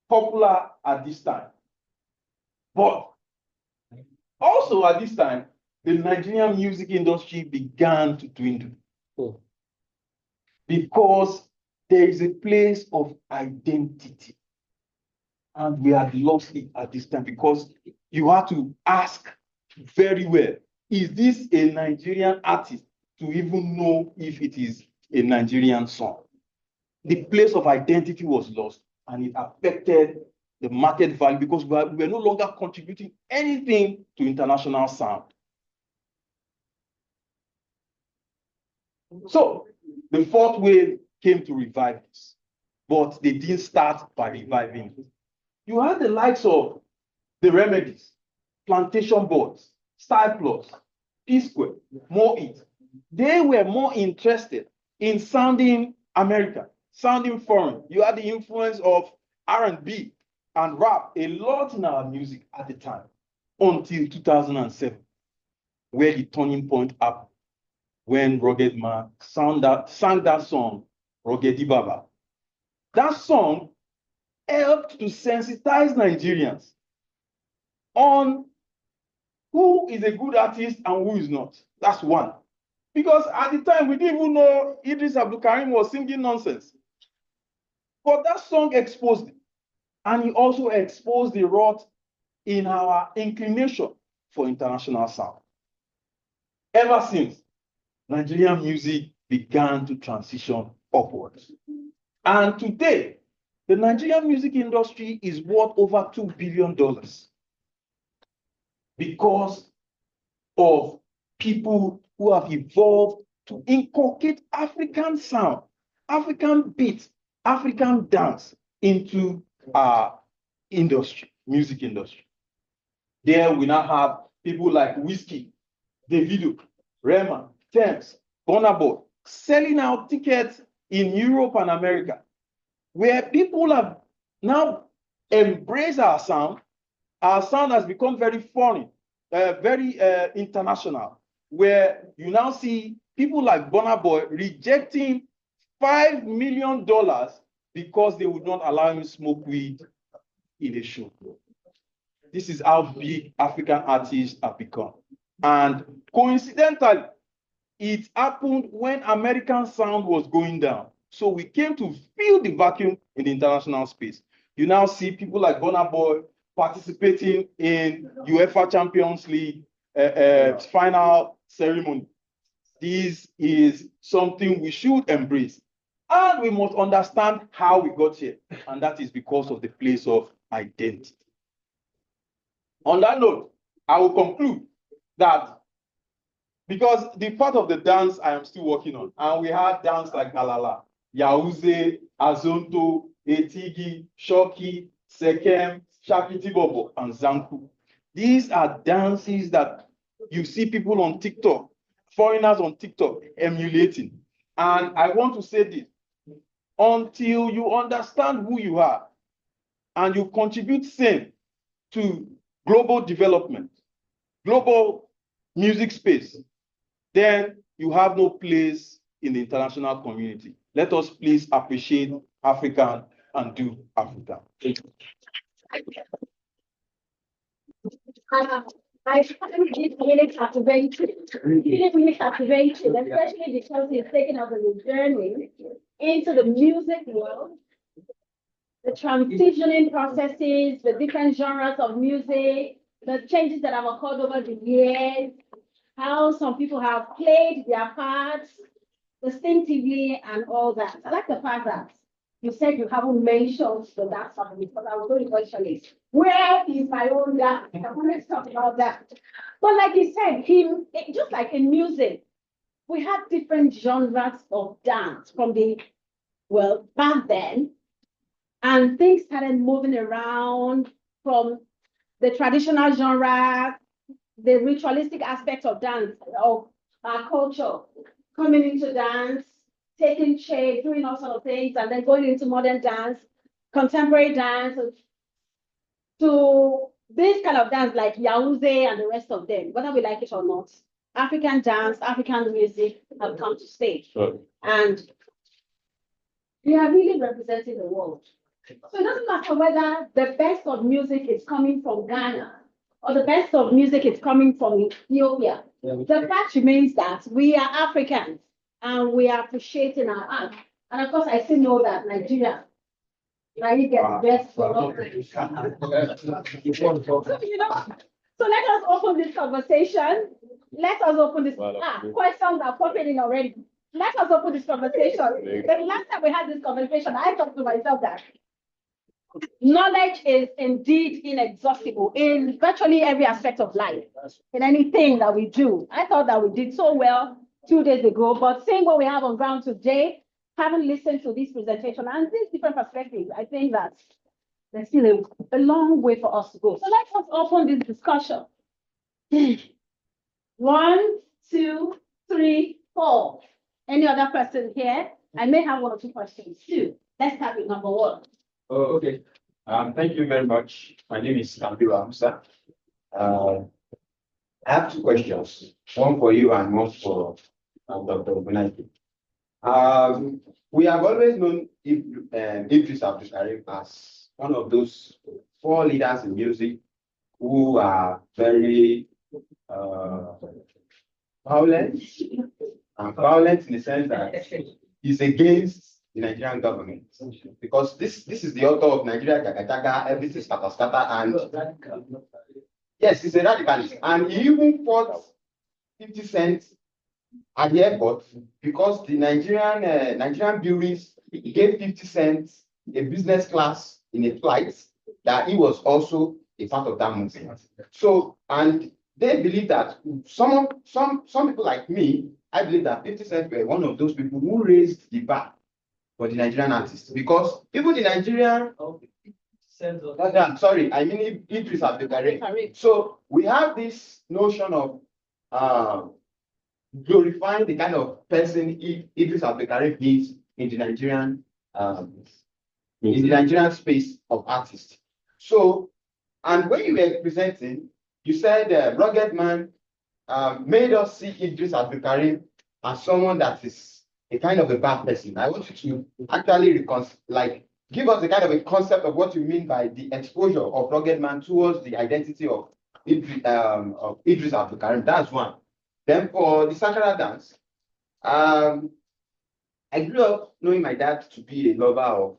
popular at this time. But also at this time, the Nigerian music industry began to dwindle because there is a place of identity. And we had lost it at this time because you have to ask very well, is this a Nigerian artist, to even know if it is a Nigerian song? The place of identity was lost, and it affected the market value because we were no longer contributing anything to international sound. So the fourth wave came to revive this. but they didn't start by reviving it. You had the likes of the Remedies, Plantation Boys, Style Plus, P-Square, More It. They were more interested in sounding American, sounding foreign. You had the influence of R&B and rap a lot in our music at the time until 2007, where the turning point happened when Rugged Man sang that song, Rugged Baba. That song helped to sensitize Nigerians on who is a good artist and who is not. That's one. Because at the time, we didn't even know Idris Abdulkarim was singing nonsense. But that song exposed it. And he also exposed the rot in our inclination for international sound. Ever since, Nigerian music began to transition upwards. And today, the Nigerian music industry is worth over $2 billion because of people who have evolved to inculcate African sound, African beats, African dance into our industry, music industry. There we now have people like Whiskey, Davido, Rema, Thames, Burna Boy selling out tickets in Europe and America, where people have now embraced our sound. Our sound has become very foreign, very international, where you now see people like Burna Boy rejecting $5 million because they would not allow him to smoke weed in a show. This is how big African artists have become. And coincidentally, it happened when American sound was going down. So we came to fill the vacuum in the international space. You now see people like Burna Boy participating in UEFA Champions League final ceremony. This is something we should embrace. And we must understand how we got here. And that is because of the place of identity. On that note, I will conclude that because the part of the dance I am still working on, and we had dance like Alala, Yauze, Azonto, Etigi, Shoki, Sekem, Shakiti Bobo, and Zanku. These are dances that you see people on TikTok, foreigners on TikTok emulating. And I want to say this, until you understand who you are and you contribute same to global development, global music space, then you have no place in the international community. Let us please appreciate African and do African. I find it really captivating, especially because he's taken us on a journey into the music world, the transitioning processes, the different genres of music, the changes that have occurred over the years, how some people have played their parts distinctively and all that. I like the fact that you said you haven't mentioned the dance of it, because I was going to question it. Where is my own dance? I want to talk about that. But like you said, just like in music, we have different genres of dance from back then. And things started moving around from the traditional genre, the ritualistic aspect of dance, of our culture, coming into dance, taking shape, doing all sorts of things, and then going into modern dance, contemporary dance, to this kind of dance like Yauze and the rest of them, whether we like it or not. African dance, African music have come to stay. Sure. And we are really representing the world. So it doesn't matter whether the best of music is coming from Ghana or the best of music is coming from Ethiopia. The fact remains that we are Africans and we are appreciating our art. And of course, I still know that Nigeria, you get the best for all time. So let us open this conversation. Let us open this. Questions are popping in already. Let us open this conversation. The last time we had this conversation, I talked to myself that knowledge is indeed inexhaustible in virtually every aspect of life, in anything that we do. I thought that we did so well 2 days ago, but seeing what we have on ground today, having listened to this presentation and these different perspectives, I think that there's still a long way for us to go. So let us open this discussion. 1, 2, 3, 4. Any other person here? I may have 1 or 2 questions too. Let's start with number 1. Oh, okay. Thank you very much. My name is Kambiru Amsa. I have 2 questions, one for you and one for Dr. Ogunaife. We have always known Idris Abdulkarim as one of those 4 leaders in music who are very violent, and violent in the sense that he's against the Nigerian government, because this is the author of Nigeria Gagajaga, everything scatter, and yes, he's a radicalist, and he even fought 50 Cent at the airport because the Nigerian bureaus gave 50 Cent a business class in a flight that he was also a part of that movement. So, and they believe that some people like me, I believe that 50 Cent were one of those people who raised the bar for the Nigerian artists, because even the Nigerian sorry, I mean Idris Abdulkarim. So we have this notion of glorifying the kind of person Idris Abdulkarim is in the Nigerian space of artists. So, and when you were presenting, you said Rugged Man made us see Idris Abdulkarim as someone that is a kind of a bad person. I want you to actually give us a kind of a concept of what you mean by the exposure of Rugged Man towards the identity of Idris Abdulkarim. That's one. Then for the Sakara dance, I grew up knowing my dad to be a lover of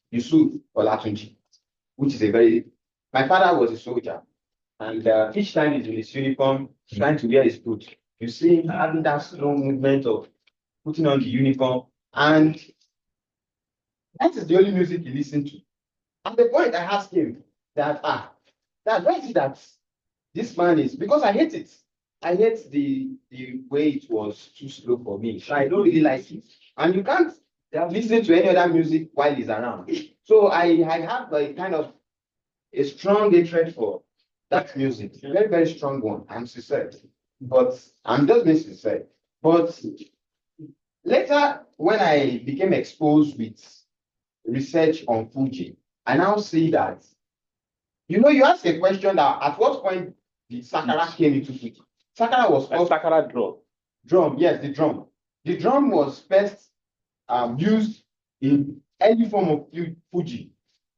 Yusuf Olatunji, which is my father was a soldier, and each time he's in his uniform, trying to wear his boot, you see him having that slow movement of putting on the uniform, and that is the only music he listened to. At the point I asked him that, Dad, why is it that this man is, because I hate it. I hate the way it was too slow for me. So I don't really like it. And you can't listen to any other music while he's around. So I have a kind of a strong hatred for that music. A very, very strong one. I'm sincere. But I'm just being sincere. But later, when I became exposed with research on Fuji, I now see that, you asked a question that at what point did Sakara came into Fuji? Sakara was first. Sakara drum. Drum, yes, the drum. The drum was first used in any form of Fuji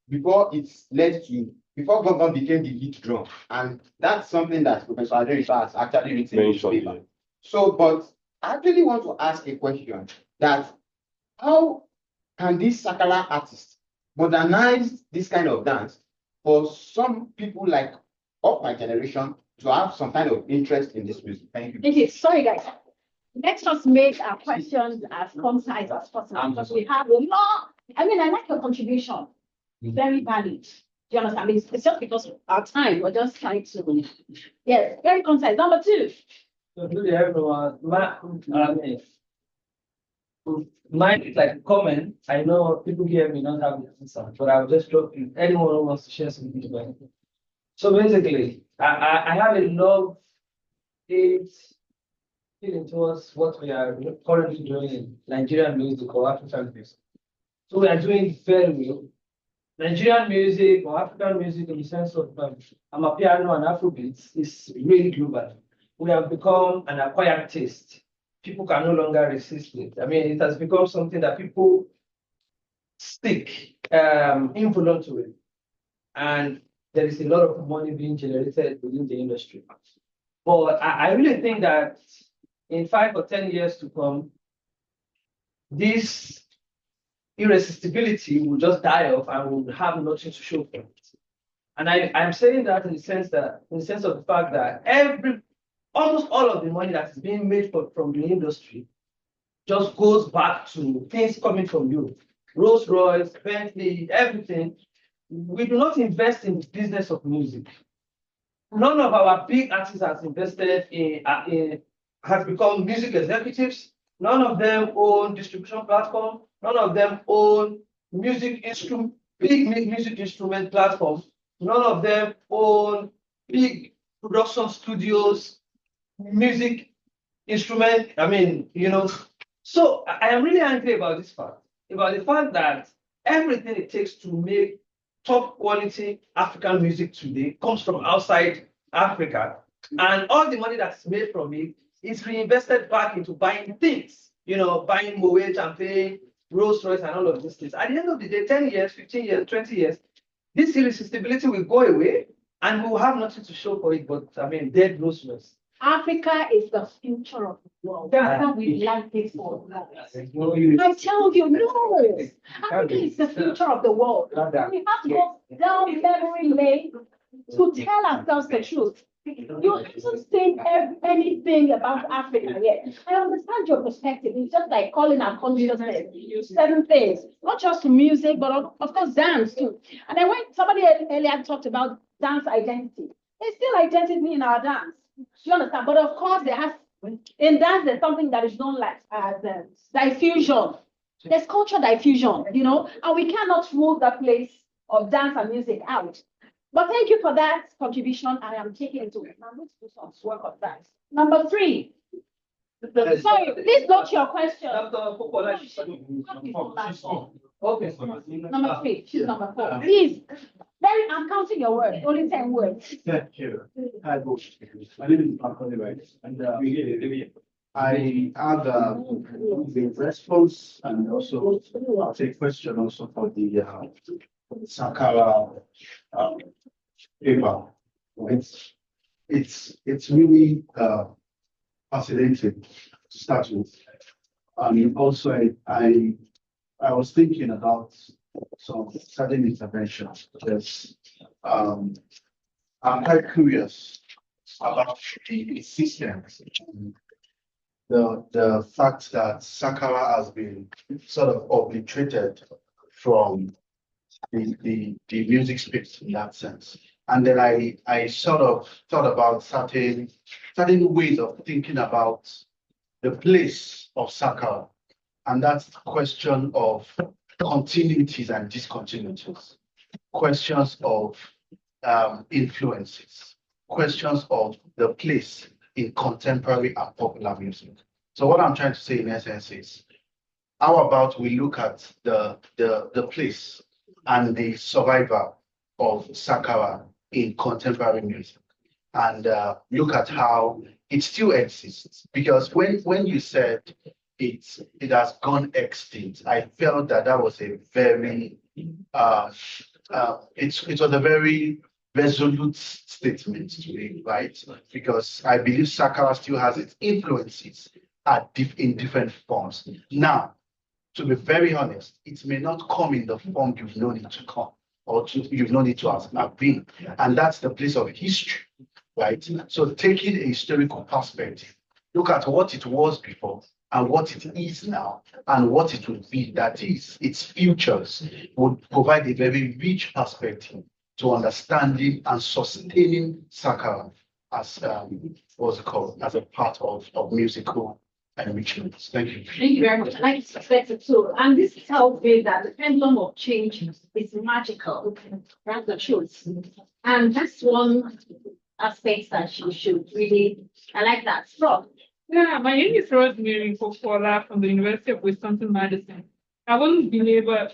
before Gongon became the lead drum. And that's something that Professor Aderisa has actually written in his paper. So, but I actually want to ask a question that how can these Sakara artists modernize this kind of dance for some people like of my generation to have some kind of interest in this music? Thank you. Thank you. Sorry, guys. Let's just make our questions as concise as possible because we have a lot. I mean, I like your contribution. Very valid. Do you understand? I mean, it's just because of our time. We're just trying to. Yes, very concise. Number 2. Good everyone. Mine is like a comment. I know people here may not have the answer, but I'll just drop in anyone who wants to share something about it. So basically, I have a love-hate feeling towards what we are currently doing in Nigerian music or African music. So we are doing very well. Nigerian music or African music in the sense of Amapiano and Afrobeats is really global. We have become an acquired taste. People can no longer resist it. I mean, it has become something that people stick involuntarily. And there is a lot of money being generated within the industry. But I really think that in 5 or 10 years to come, this irresistibility will just die off and will have nothing to show for it. And I'm saying that in the sense of the fact that almost all of the money that is being made from the industry just goes back to things coming from Europe. Rolls Royce, Bentley, everything. We do not invest in the business of music. None of our big artists has invested has become music executives. None of them own distribution platform. None of them own big music instrument platforms. None of them own big production studios, music instrument. I mean, so I am really angry about this fact, about the fact that everything it takes to make top quality African music today comes from outside Africa. And all the money that's made from it is reinvested back into buying things, buying Moet champagne, Rolls Royce, and all of these things. At the end of the day, 10 years, 15 years, 20 years, this irresistibility will go away and we will have nothing to show for it, but I mean, dead Rolls Royce. Africa is the future of the world. Yeah. That's we like this for. I tell you, no. Africa is the future of the world. And we have to go down memory lane to tell ourselves the truth. You haven't seen anything about Africa yet. I understand your perspective. It's just like calling our consciousness certain things, not just music, but of course dance too. And then when somebody earlier talked about dance identity, there's still identity in our dance. You understand? But of course, in dance there's something that is known as diffusion. There's culture diffusion, and we cannot rule the place of dance and music out. But thank you for that contribution. I am taking into it. I'm going to do some work on that. Number 3. Sorry, please note your question. Okay. Number 3, she's number 4. Please, I'm counting your words, only 10 words. Yeah, sure. Hi, both. My name is Mark Oliver, and I have the response and also I'll take question also for the Sakara paper. It's really fascinating to start with. And also I was thinking about some certain interventions because I'm quite curious about the systems. The fact that Sakara has been sort of obliterated from the music space in that sense. And then I sort of thought about certain ways of thinking about the place of Sakara. And that's the question of continuities and discontinuities, questions of influences, questions of the place in contemporary and popular music. So what I'm trying to say in essence is, how about we look at the place and the survival of Sakara in contemporary music and look at how it still exists? Because when you said it has gone extinct, I felt that was a very it was a very resolute statement to me, right? Because I believe Sakara still has its influences in different forms. Now, to be very honest, it may not come in the form you've known it to come or you've known it to have been. And that's the place of history, right? So taking a historical perspective, look at what it was before and what it is now and what it will be, that is, its futures, would provide a very rich perspective to understanding and sustaining Sakara as what's it called, as a part of musical enrichment. Thank you. Thank you very much. I like to suspect it too. And this tells me that the pendulum of change is magical. That's the truth. And that's one aspect that you should really, I like that. So, yeah, my name is Rosemary Fofola from the University of Wisconsin-Madison. I won't belabor,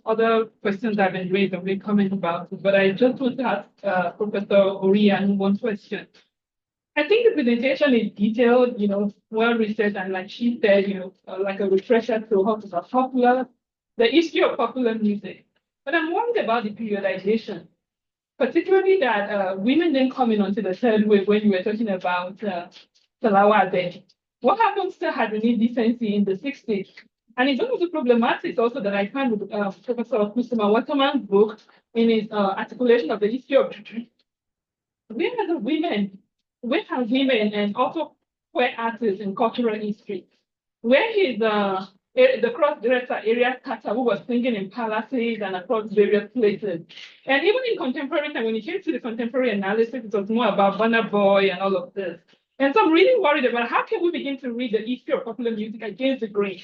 other questions that have been raised or been commented about, but I just want to ask Professor Orian one question. I think the presentation is detailed, well researched, and like she said, like a refresher to how to the history of popular music. But I'm worried about the periodization, particularly that women didn't come in until the third wave when you were talking about Salawat. What happens to Hadrini decency in the 60s? And it's one of the problematics also that I find with Professor Kusuma Waterman's book in his articulation of the history of Juju. Where have women and also queer artists in cultural history? Where is the cross-director Arias Carter, who was singing in palaces and across various places? And even in contemporary time, when it came to the contemporary analysis, it was more about Burna Boy and all of this. And so I'm really worried about how can we begin to read the history of popular music against the grain.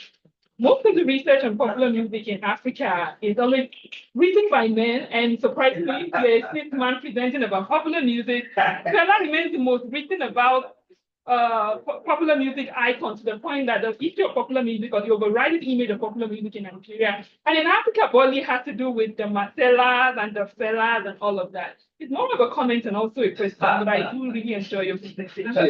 Most of the research on popular music in Africa is always written by men, and surprisingly, there's this man presenting about popular music. Fela remains the most written about popular music icon, to the point that the history of popular music, or the overriding image of popular music in Nigeria and in Africa, broadly has to do with the Marcellas and the Fellas and all of that. It's more of a comment and also a question, but I do really enjoy your presentation. And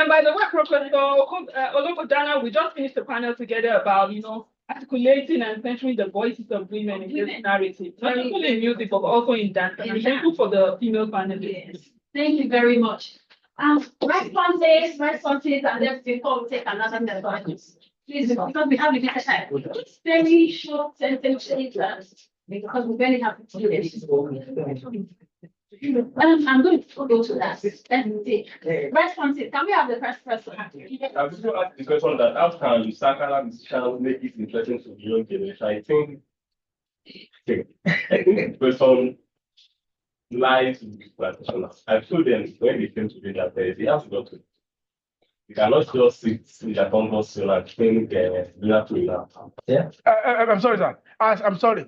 by the way, Professor Olokodana, we just finished a panel together about, articulating and centering the voices of women in this narrative, not only in music, but also in dance. And I'm thankful for the female panelists. Thank you very much. Responses, and then before we take another questions. Please, because we have limited time. Very short sentences, because we barely have to do this. I'm going to go to that. Let's see. Responses. Can we have the first person? I was going to ask the question that how can Sakala musicians make it interesting to the young generation? I think the question lies with the practitioners. I told them when they came to me that they have to go to. You cannot just sit in the conference zone and think Yeah. I'm sorry, sir. I'm sorry.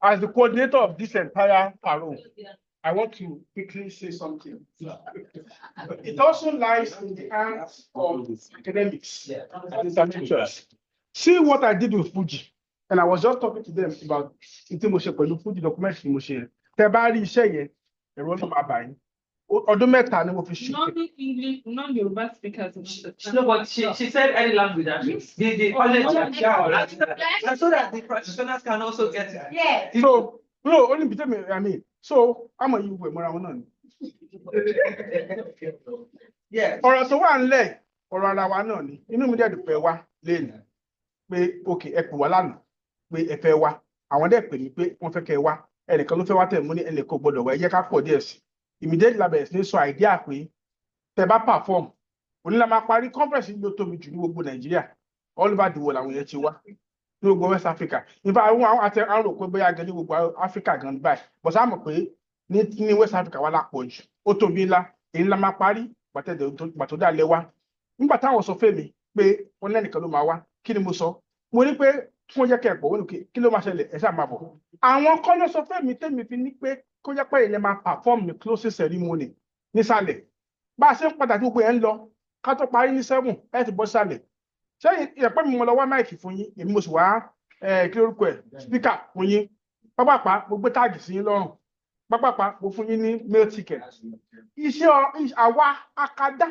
As the coordinator of this entire parole, I want to quickly say something. It also lies in the hands of academics and intellectuals. See what I did with Fuji, and I was just talking to them about the Fuji documentary. Tebari iṣẹ́ ẹ̀rọ ló máa bà yín. Ọdún mẹ́ta ni mo fi ṣe. Non-English, non-Yoruba speakers. No, but she said any language actually. And so that the practitioners can also get it. Yeah. So, no, only between me, I mean, so I'm a you more than Yeah. Ọ̀rọ̀ tó wà nílẹ̀, ọ̀rọ̀ ara wa náà ni. Inú mi dẹ̀ dùn pé wá lẹ́nu. Pé okay, ẹ pè wá lánàá. Pé ẹ fẹ́ wá. Àwọn dẹ̀ pè mí pé wọ́n fẹ́ kẹ́ wá. Ẹnìkan ló fẹ́ wá tẹ̀ mú ní ẹnìkan gbọ́dọ̀ wá. Ẹ jẹ́ ká pọ̀ díẹ̀ sí. Immediately la bẹ̀rẹ̀ sí ní sọ idea pé tẹ́ bá perform. Onílà máa parí conference ló tóbi jù ní gbogbo Nàìjíríà. All over the world àwọn yẹn ti wá. Ní gbogbo West Africa. In fact, àwọn àti àwọn rò pé bóyá gan ní gbogbo Africa gan báyìí. But sáà mọ̀ pé ní West Africa wà lápọ̀ jù. Ó tóbi ńlá. Èyí la máa parí gbàtó dá lé wá. Nígbà táwọn sọ fẹ́ mi pé wọ́n lẹ́nìkan ló máa wá. Kí ni mo sọ? Mo ní pé kí wọ́n jẹ́ kẹ́ẹ̀pọ̀ wọ́n ní kí ló máa ṣẹlẹ̀ ẹ̀ ṣáà máa bọ̀. Àwọn kan ló sọ fẹ́ mi tẹ́mi fi ní pé kó jẹ́ pé ilẹ̀ máa perform ní closing ceremony nísàlẹ̀. Bá a ṣe ń padà tí gbogbo ẹ̀ ń lọ ká tó parí ní 7 ẹ̀ ti bọ́ sálẹ̀. Ṣé ìyẹ̀pẹ́ mi mo lọ wá máìkì fún yín? Èmi mo sì wá kí lórúkọ ẹ̀ speaker fún yín. Pápápá mo gbé táàgì sí yín lọ́rùn. Pápápá mo fún yín ní mail ticket. Iṣẹ́ àwa akadá.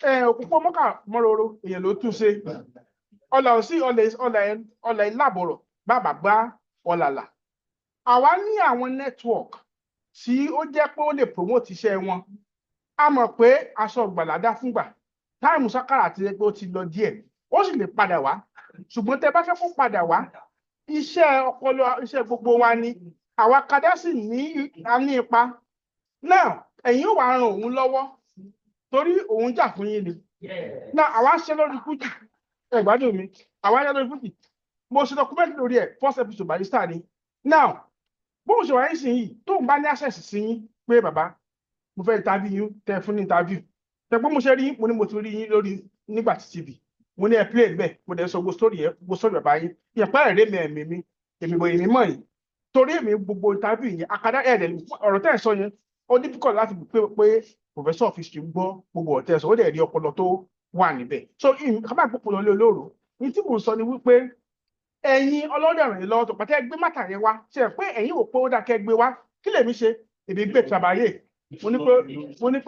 Òpópó mọ́kà mọ́rọ̀rọ̀ èèyàn ló tún ṣe. Ọ̀là òsì ọ̀là ìlàbọ̀rọ̀ bàbá gbá ọ̀làlà. Àwa ní àwọn network tí ó jẹ́ pé ó lè promote iṣẹ́ wọn. A mọ̀ pé aṣọ ìgbàládá fúngbà. Táìmù Sakara ti pé ó ti lọ díẹ̀. Ó sì lè padà wá. Ṣùgbọ́n tẹ́ bá fẹ́ kó padà wá, iṣẹ́ ọpọlọ iṣẹ́ gbogbo wa ni. Àwa kadá sì ní ipa. Náà ẹ̀yin ò wá ran òun lọ́wọ́. Torí òun jà fún yín ni. Náà àwa ṣe lórí Fuji. Ẹ̀gbádùn mi. Àwa ṣe lórí Fuji. Mo ṣe document lórí ẹ̀ first episode barista ni. Now, bó ṣe wáyé sí yìí, tó ń bá ní access sí yín pé bàbá, mo fẹ́ interview yín, tẹ́ fún ní interview. Tẹ́gbọ́n mo ṣe rí mo ní mo ti rí yín lórí nígbà tí TV. Mo ní ẹ play bẹ́ẹ̀, mo dẹ̀ sọ gbogbo story bàbá yín. Ìyẹ̀pá ẹ̀rẹ́ mi, èmi mọ̀ yìí. Torí èmi gbogbo interview yẹn, akadá ẹ̀rẹ̀ ọ̀rọ̀ tẹ́ ẹ̀ sọ yẹn, ó difficult láti pé professor of history gbọ́ gbogbo ọ̀tẹ́ sọ, ó dẹ̀ rí ọpọlọ tó wà níbẹ̀. So, kábàá gbọ́pọ̀ lọ lé olóró. Ní tí mo sọ ni wípé ẹ̀yin ọlọ́dọ̀ rìn lọ́wọ́ tó pàtẹ́ gbé mátà yẹn wá. Ṣé pé ẹ̀yin ò pé ó dákẹ́ gbé wá? Kí lèmi ṣe? Èmi gbé tàbáyé. Mo ní pé mo dẹ̀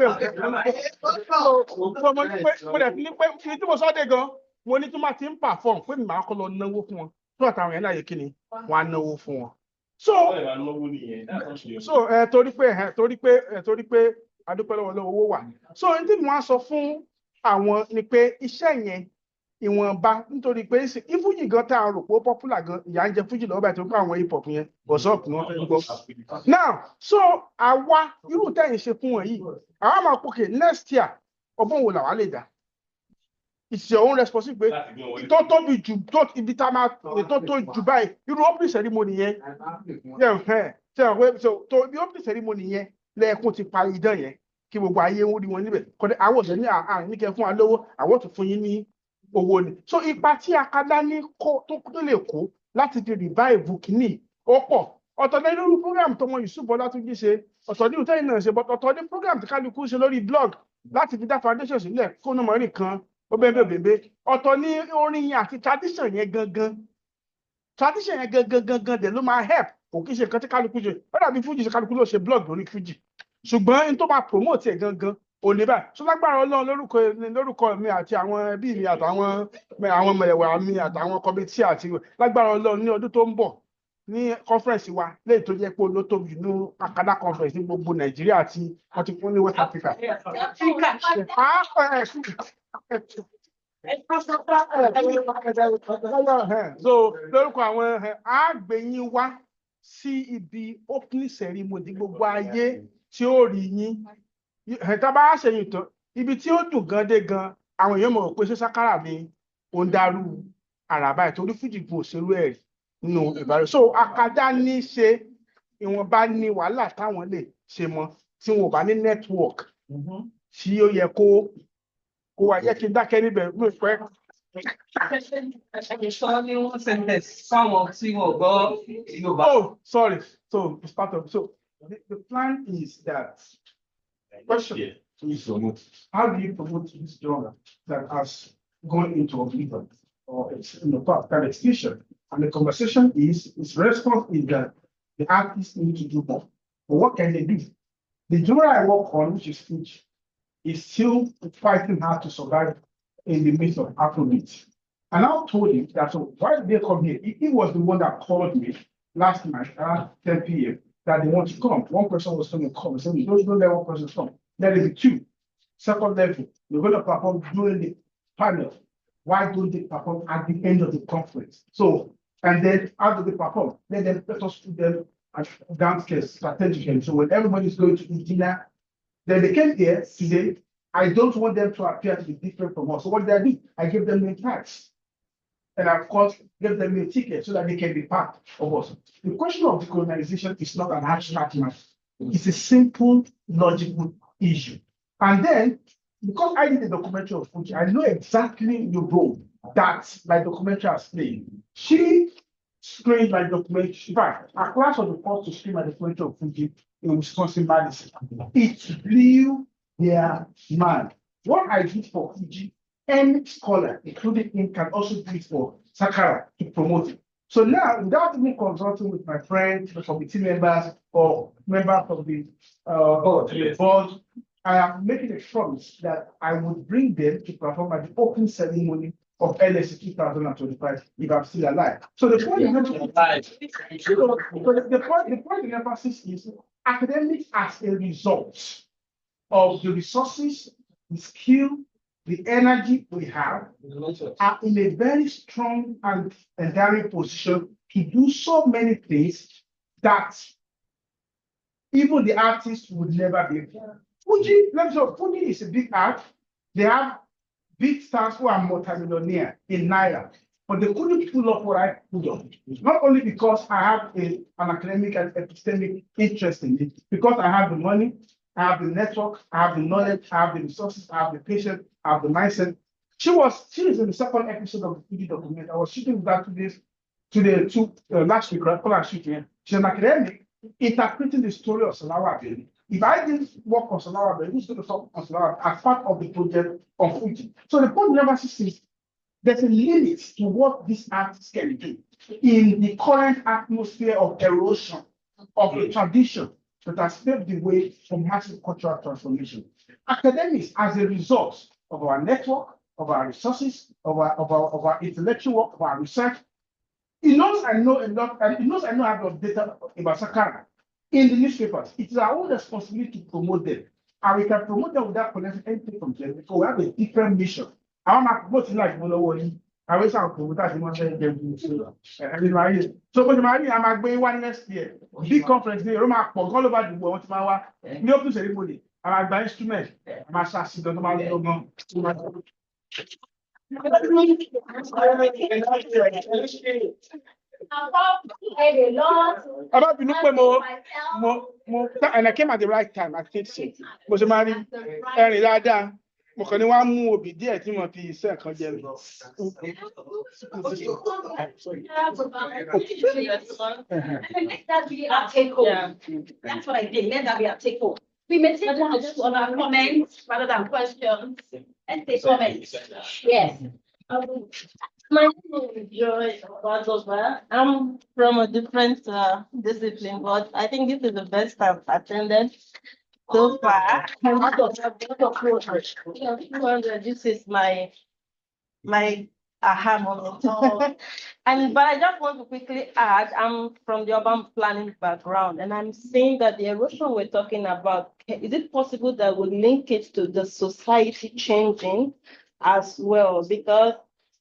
fi ní pé kí tí mo sọ dé gan, mo ní tí máa ti ń perform pé mi máa kọ́ lọ náwó fún wọn. Tó àtàwọn yẹn láàyè kí ni wọ́n á náwó fún wọn. Torí pé adúpẹ́ lọ́wọ́ owó wà. So ní tí mo wá sọ fún àwọn ni pé iṣẹ́ yẹn ìwọ̀nba nítorí pé ìfújì gan tá a rò pé ó popular gan ìyá ń jẹ fújì lọ́wọ́ báyìí tó kọ́ àwọn hip hop yẹn bọ̀sọ́ọ̀pù ni wọ́n fẹ́ gbọ́. Now, so àwa irú tẹ́yìn ṣe fún wọn yìí, àwa máa pòkè next year ọgbọ́n wo làwa lè dá. It's your own responsibility pé tó tóbi jù tó ibi tá a máa tó jù báyìí irú opening ceremony yẹn. Tó ibi opening ceremony yẹn lẹ́ẹ̀kún ti parí idán yẹn kí gbogbo ayé ń rí wọn níbẹ̀ kọ́dé àwọn òṣèlú ní àárín ní kẹ́ fún wa lówó àwọn tó fún yín ní owó ni so ipa tí akadá ní kó tó lè kó láti fi revive kìíní ó pọ̀ ọ̀tọ̀ ní lórí program tó mọ Yusuf Ọlátúnjí ṣe ọ̀tọ̀ ní ìtẹ́yìn náà ṣe but ọ̀tọ̀ ní program tí kálukú ṣe lórí blog láti fi dá foundation sílẹ̀ kó náà mọ̀ rí kan ó bẹ́ẹ̀ bẹ́ẹ̀ ọ̀tọ̀ ní orin àti tradition yẹn gangan dẹ̀ ló máa help kò kí ṣe nǹkan tí kálukú ṣe ó dàbí fújì ṣe kálukú ló ṣe blog lórí fújì ṣùgbọ́n n tó máa promote ẹ̀ gangan ò ní báyìí so lágbára Ọlọ́run lórúkọ mi àti àwọn ẹbí mi àtàwọn mẹ̀wàá mi àtàwọn kọmitì àti lágbára Ọlọ́run ní ọdún tó ń bọ̀ ní conference wa lẹ́yìn tó jẹ́ pé olótóbi ní Akada conference ní gbogbo Nàìjíríà àti wọ́n ti fún ní West Africa. So lórúkọ àwọn àgbẹ̀yìn wá sí ibi opening ceremony gbogbo ayé tí ó rí yín tá bá ṣẹ̀yìn tán ibi tí ó dùn gan dé gan àwọn èèyàn mọ̀ pé ṣé Sakara ni ó ń dárú àràbá ìtorí fújì kò ṣerú ẹ̀ nínú ìbára so Akada ní ṣe ìwọ̀nba ní wàhálà táwọn lè ṣe mọ́ tí wọn ò bá ní network tí ó yẹ kó wá yẹ kí n dákẹ́ níbẹ̀ ló pẹ́. Oh, sorry. So it's part of the plan is that question is how do you promote this genre that has gone into oblivion or it's in the past that extinction? And the conversation is its response is that the artists need to do more. But what can they do? The genre I work on, which is speech, is still fighting hard to survive in the midst of Afrobeat. And I told him that so why did they come here? He was the one that called me last night around 10 p.m. that they want to come. One person was going to come. I said, don't let one person come. Let it be two. Second level, we're going to perform during the panel. Why don't they perform at the end of the conference? So, and then how do they perform? Let us put them downstairs strategically. So when everybody's going to eat dinner, then they came here today. I don't want them to appear to be different from us. So what did I do? I gave them a tax. And of course, gave them a ticket so that they can be part of us. The question of decolonization is not an abstract matter. It's a simple, logical issue. And then, because I did a documentary of Fuji, I know exactly the role that my documentary has played. She screened my documentary. In fact, our class was the first to screen my documentary of Fuji in Wisconsin, Madison. It blew their mind. What I did for Fuji, any scholar, including him, can also do it for Sakara to promote it. So now, without even consulting with my friends, the committee members, or members of the board, I am making a promise that I would bring them to perform at the opening ceremony of LSE 2025 if I'm still alive. So the point of emphasis is academics as a result of the resources, the skill, the energy we have are in a very strong and enduring position to do so many things that even the artists would never be able. Fuji, let me say, Fuji is a big art. They have big stars who are multimillionaire in Naira, but they couldn't pull off what I pulled off. Not only because I have an academic and epistemic interest in it, because I have the money, I have the network, I have the knowledge, I have the resources, I have the patience, I have the mindset. She is in the second episode of the Fuji documentary. I was shooting with that last week, right? Shooting. She's an academic interpreting the story of Salawa Abeni. If I didn't work on Salawa Abeni, who's going to talk on Salawa as part of the project on Fuji? So the point never says there's a limit to what these artists can do in the current atmosphere of erosion of the tradition that has paved the way for massive cultural transformation. Academics, as a result of our network, of our resources, of our intellectual work, of our research, it knows I know a lot, and it knows I know I have data about Sakara in the newspapers. It is our own responsibility to promote them. And we can promote them without collecting anything from them because we have a different mission. I want to promote like Monowoli. I wish I would promote that in one day. So, but I'm going one next year. Big conference there, Roma, all over the world, the open ceremony. I'm going instrument. I'm a lot. About the pé Myself. and I came at the right time, I think so. Mo ṣe máa rí ẹ̀rìn dáadáa. Mo kàn ní wá mú obì díẹ̀ tí mo fi iṣẹ́ kan jẹ mi. That's really our take home. That's what I did. Let that be our take home. We may take one or two other comments rather than questions. Let's take comments. Yes. My name is Joy Obadoba. I'm from a different discipline, but I think this is the best I've attended so far. This is my aha moment. But I just want to quickly add, I'm from the urban planning background, and I'm saying that the erosion we're talking about, is it possible that we link it to the society changing as well? Because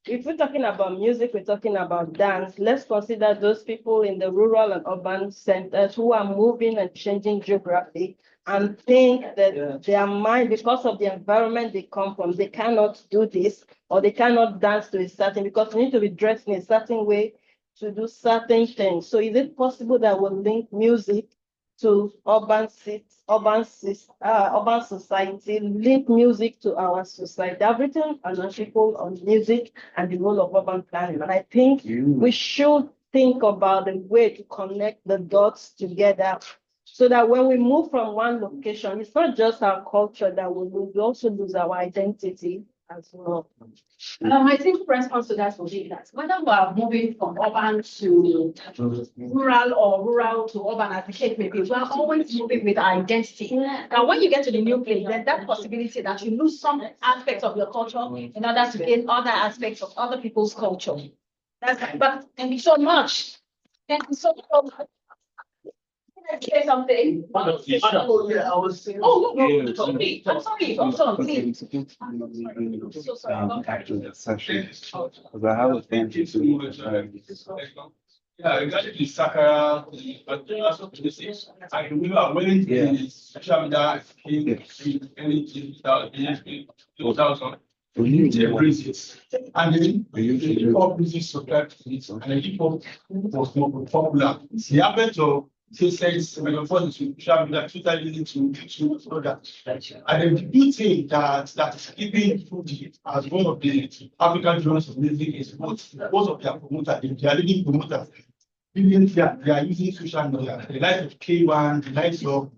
if we're talking about music, we're talking about dance, let's consider those people in the rural and urban centers who are moving and changing geography and think that their mind, because of the environment they come from, they cannot do this or they cannot dance to a certain, because they need to be dressed in a certain way to do certain things. So is it possible that we'll link music to urban society, link music to our society? I've written an article on music and the role of urban planning, and I think we should think about a way to connect the dots together so that when we move from one location, it's not just our culture that we lose, we also lose our identity as well. I think response to that will be that whether we are moving from urban to rural or rural to urban, as the case may be, we are always moving with our identity. Now, when you get to the new place, there's that possibility that you lose some aspects of your culture in order to gain other aspects of other people's culture. But can be so much. Can be so much. Say something. Oh, yeah, I was saying. Oh, no, sorry. I'm sorry. I'm sorry. Please. So sorry. After the session, because I have a thank you to yeah, regarding the Sakara, I remember when the social media came in anything in 2000, we embraced it. And then the hip hop music subscribed to it, and the hip hop was more popular. The advent of says microphone to social media, Twitter leading to YouTube, all that. And then the good thing that is keeping Fuji as one of the African genres of music is most of their promoters, they are leading promoters. Even they are using social media, the likes of K1, the likes of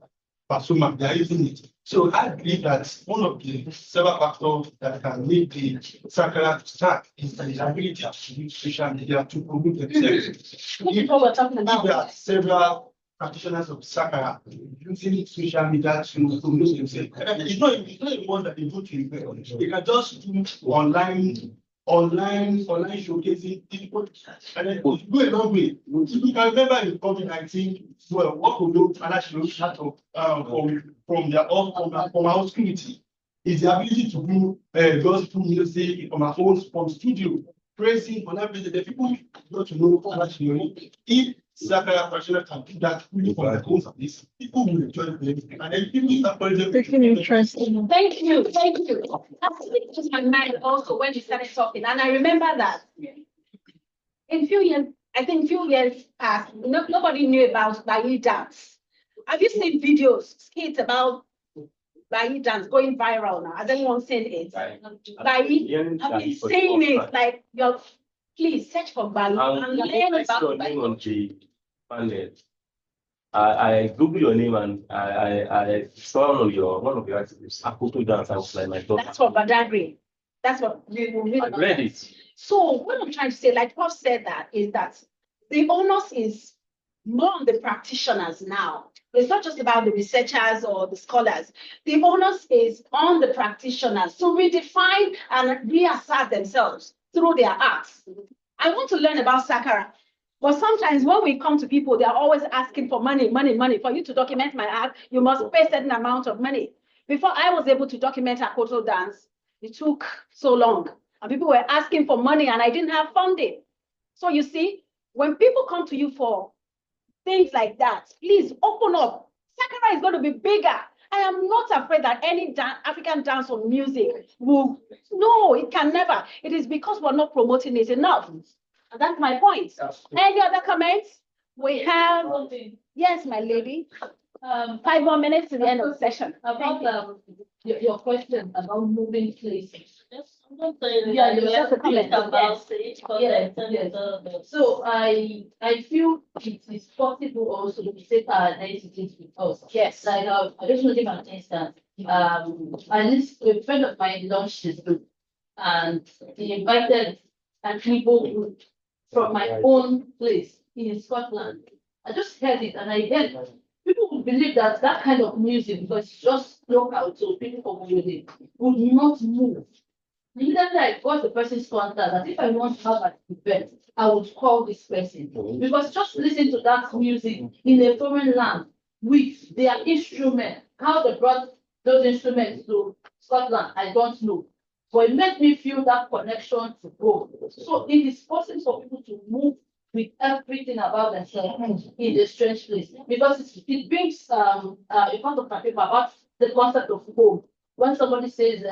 Pasuma, they are using it. So I believe that one of the several factors that can make the Sakara start is the ability to use social media to promote themselves. We're talking about. There are several practitioners of Sakara using social media to promote themselves. It's not even one that they go to invest. They can just do online showcasing people, and then it go a long way. You can remember in COVID-19, well, what we do actually start from their own from our community is the ability to do gospel music from our own from studio, praising on everything. The people got to know actually if Sakara practitioners can do that really from the homes of this, people will enjoy them, and then people start Taking interest. Thank you. That slipped into my mind also when you started talking, and I remember that in few years, I think few years past, nobody knew about Bayi dance. Have you seen videos, skits about Bayi dance going viral now? Has anyone seen it? Bayi, have you seen it? Like please search for Bayi and learn about Bayi. I Google your name and I saw one of your articles, Akoto dance. I was like, my God. That's what Badagry. That's what we read. I read it. So what I'm trying to say, like Prof said, that is that the onus is more on the practitioners now. It's not just about the researchers or the scholars. The onus is on the practitioners to redefine and reassert themselves through their arts. I want to learn about Sakara. But sometimes when we come to people, they are always asking for money. For you to document my art, you must pay a certain amount of money. Before I was able to document Akoto dance, it took so long. And people were asking for money and I didn't have funding. So you see, when people come to you for things like that, please open up. Sakara is going to be bigger. I am not afraid that any African dance or music will, no, it can never. It is because we're not promoting it enough. And that's my point. Any other comments? We have, yes, my lady. 5 more minutes to the end of the session. About your question about moving places. Yeah, you just a comment about it. Yes, Yes. So I feel it is possible also to take our identities with us. Yes. Like I just want to give an instance. At least a friend of mine launched this book, and he invited an Igbo group from my own place in Scotland. I just heard it, and I heard people would believe that that kind of music, because it's just local to people from music, would not move. Immediately I got the person's contact that if I want to have an event, I would call this person. Because just listen to that music in a foreign land with their instrument, how they brought those instruments to Scotland, I don't know. But it made me feel that connection to go. So it is possible for people to move with everything about themselves in a strange place. Because it brings a part of my paper about the concept of home. When somebody says,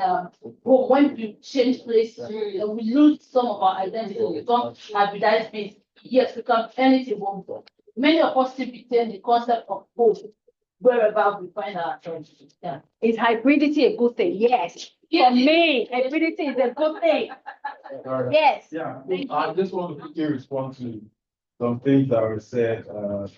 when you change place, we lose some of our identity, we become hybridized beings. Yes, we can anything home. Many of us still retain the concept of home wherever we find ourselves. Yeah. Is hybridity a good thing? Yes. For me, hybridity is a good thing. Yes. Yeah, Thank I just want to quickly respond to some things that were said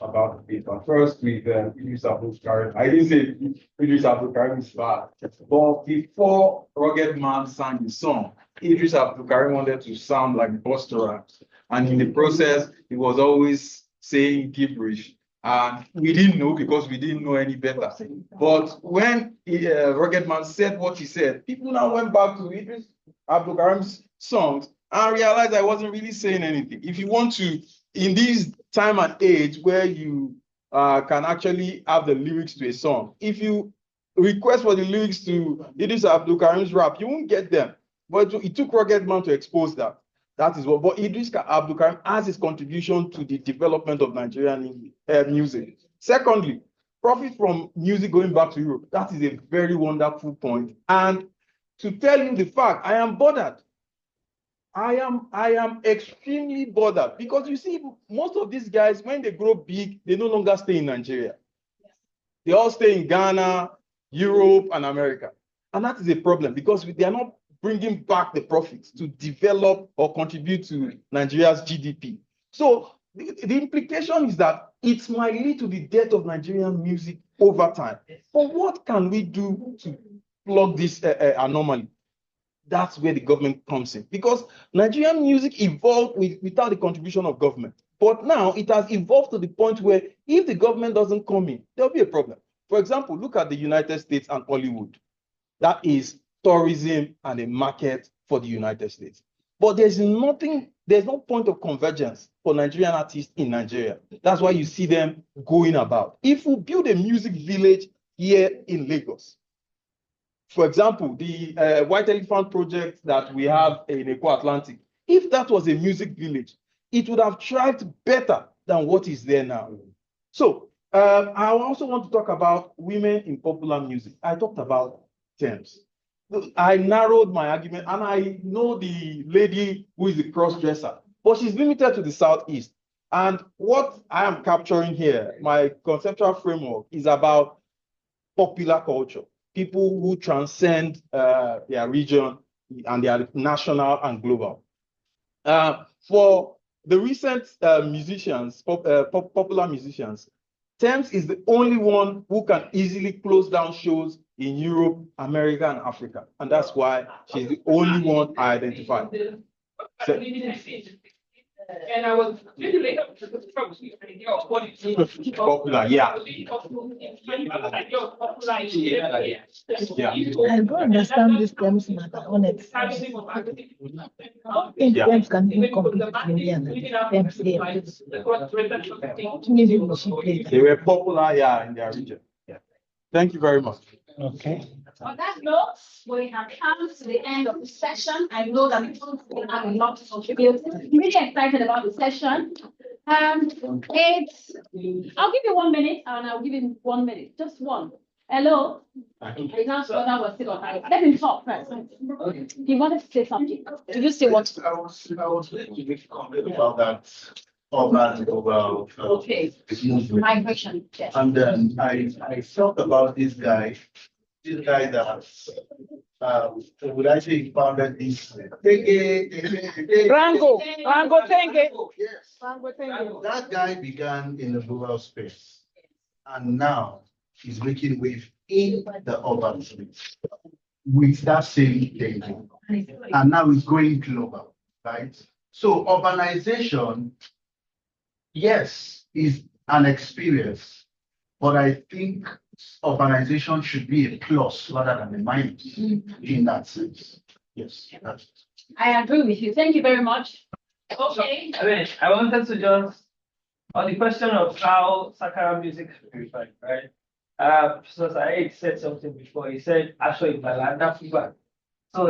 about the paper. First, with Idris Abdulkarim. I didn't say Idris Abdulkarim is bad, but before Rugged Man sang the song, Idris Abdulkarim wanted to sound like Buster Rhymes, and in the process, he was always saying gibberish. And we didn't know because we didn't know any better. But when Rugged Man said what he said, people now went back to Idris Abdulkarim's songs and realized I wasn't really saying anything. If you want to, in this time and age where you can actually have the lyrics to a song, if you request for the lyrics to Idris Abdulkarim's rap, you won't get them. But it took Rugged Man to expose that. That is what. But Idris Abdulkarim has his contribution to the development of Nigerian music. Secondly, profit from music going back to Europe. That is a very wonderful point. And to tell you the fact, I am bothered. I am extremely bothered because you see, most of these guys, when they grow big, they no longer stay in Nigeria. They all stay in Ghana, Europe, and America. And that is a problem because they are not bringing back the profits to develop or contribute to Nigeria's GDP. So the implication is that it might lead to the death of Nigerian music over time. But what can we do to plug this anomaly? That's where the government comes in. Because Nigerian music evolved without the contribution of government. But now it has evolved to the point where if the government doesn't come in, there'll be a problem. For example, look at the United States and Hollywood. That is tourism and a market for the United States. But there's no point of convergence for Nigerian artists in Nigeria. That's why you see them going about. If we build a music village here in Lagos, for example, the White Elephant project that we have in Eco Atlantic, if that was a music village, it would have thrived better than what is there now. So I also want to talk about women in popular music. I talked about terms. I narrowed my argument, and I know the lady who is the cross-dresser, but she's limited to the Southeast. And what I am capturing here, my conceptual framework, is about popular culture, people who transcend their region and their national and global. For the recent musicians, popular musicians, Thames is the only one who can easily close down shows in Europe, America, and Africa. And that's why she's the only one I identify. So, and I was really late up to the popular, yeah. I don't understand this terms matter, honestly. In terms can be completely They were popular, yeah, in their region. Yeah. Thank you very much. Okay. On that note, we have come to the end of the session. I know that people will have a lot to contribute. Really excited about the session. I'll give you 1 minute and I'll give him 1 minute, just one. Hello? I now saw that was still on time. Let him talk first. Okay. He wanted to say something. Did you say what? I was going to make a comment about that urban global Okay. movement. Migration, yes. And then I felt about this guy that would I say he founded this Rango Tenge. Yes. Rango Tenge. That guy began in the rural space and now he's making wave in the urban space with that same thing. And now it's going global, right? So urbanization, yes, is an experience, but I think urbanization should be a plus rather than a minus in that sense. Yes, that's it. I agree with you. Thank you very much. Okay. I mean, I wanted to just, on the question of how Sakara music is purified, right? So Saeed said something before. He said, "Actually, Balanda Fuba." So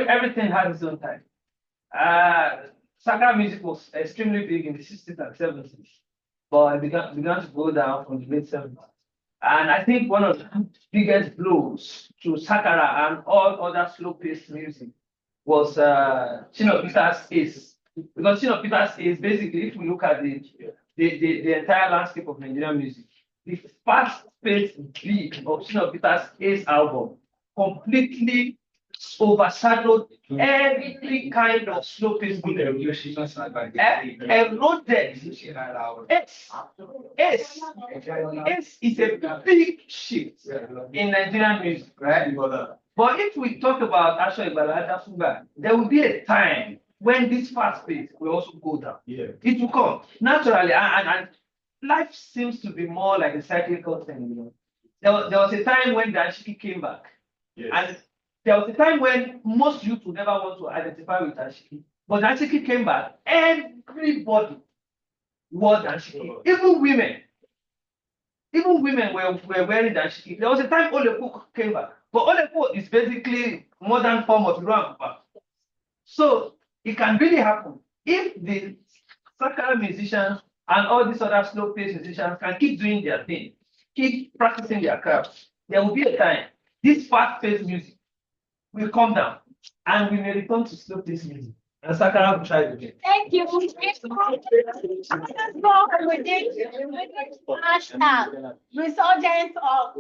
everything has its own time. Sakara music was extremely big in the 60s and 70s, but it began to go down from the late 70s. And I think one of the biggest blows to Sakara and all other slow-paced music was Shino Peter's Ace. Because Shino Peter's Ace, basically, if we look at the entire landscape of Nigerian music, the fast-paced beat of Shino Peter's Ace album completely overshadowed every kind of slow-paced beat. Eroded. Ace is a big shift in Nigerian music, right? But if we talk about Asho Ibalada Fuga, there will be a time when this fast pace will also go down. Yeah. It will come naturally, and life seems to be more like a cyclical thing. You know, there was a time when Danshiki came back, and there was a time when most youth would never want to identify with Danshiki, but Danshiki came back. Everybody wore Danshiki, even women. Even women were wearing Danshiki. There was a time Oleku came back. But Oleku is basically modern form of Iran. So it can really happen if the Sakara musicians and all these other slow-paced musicians can keep doing their thing, keep practicing their craft. There will be a time this fast-paced music will come down and we may return to slow-paced music. And Sakara will try it again. Thank you. Let's go with it. Hashtag resurgence of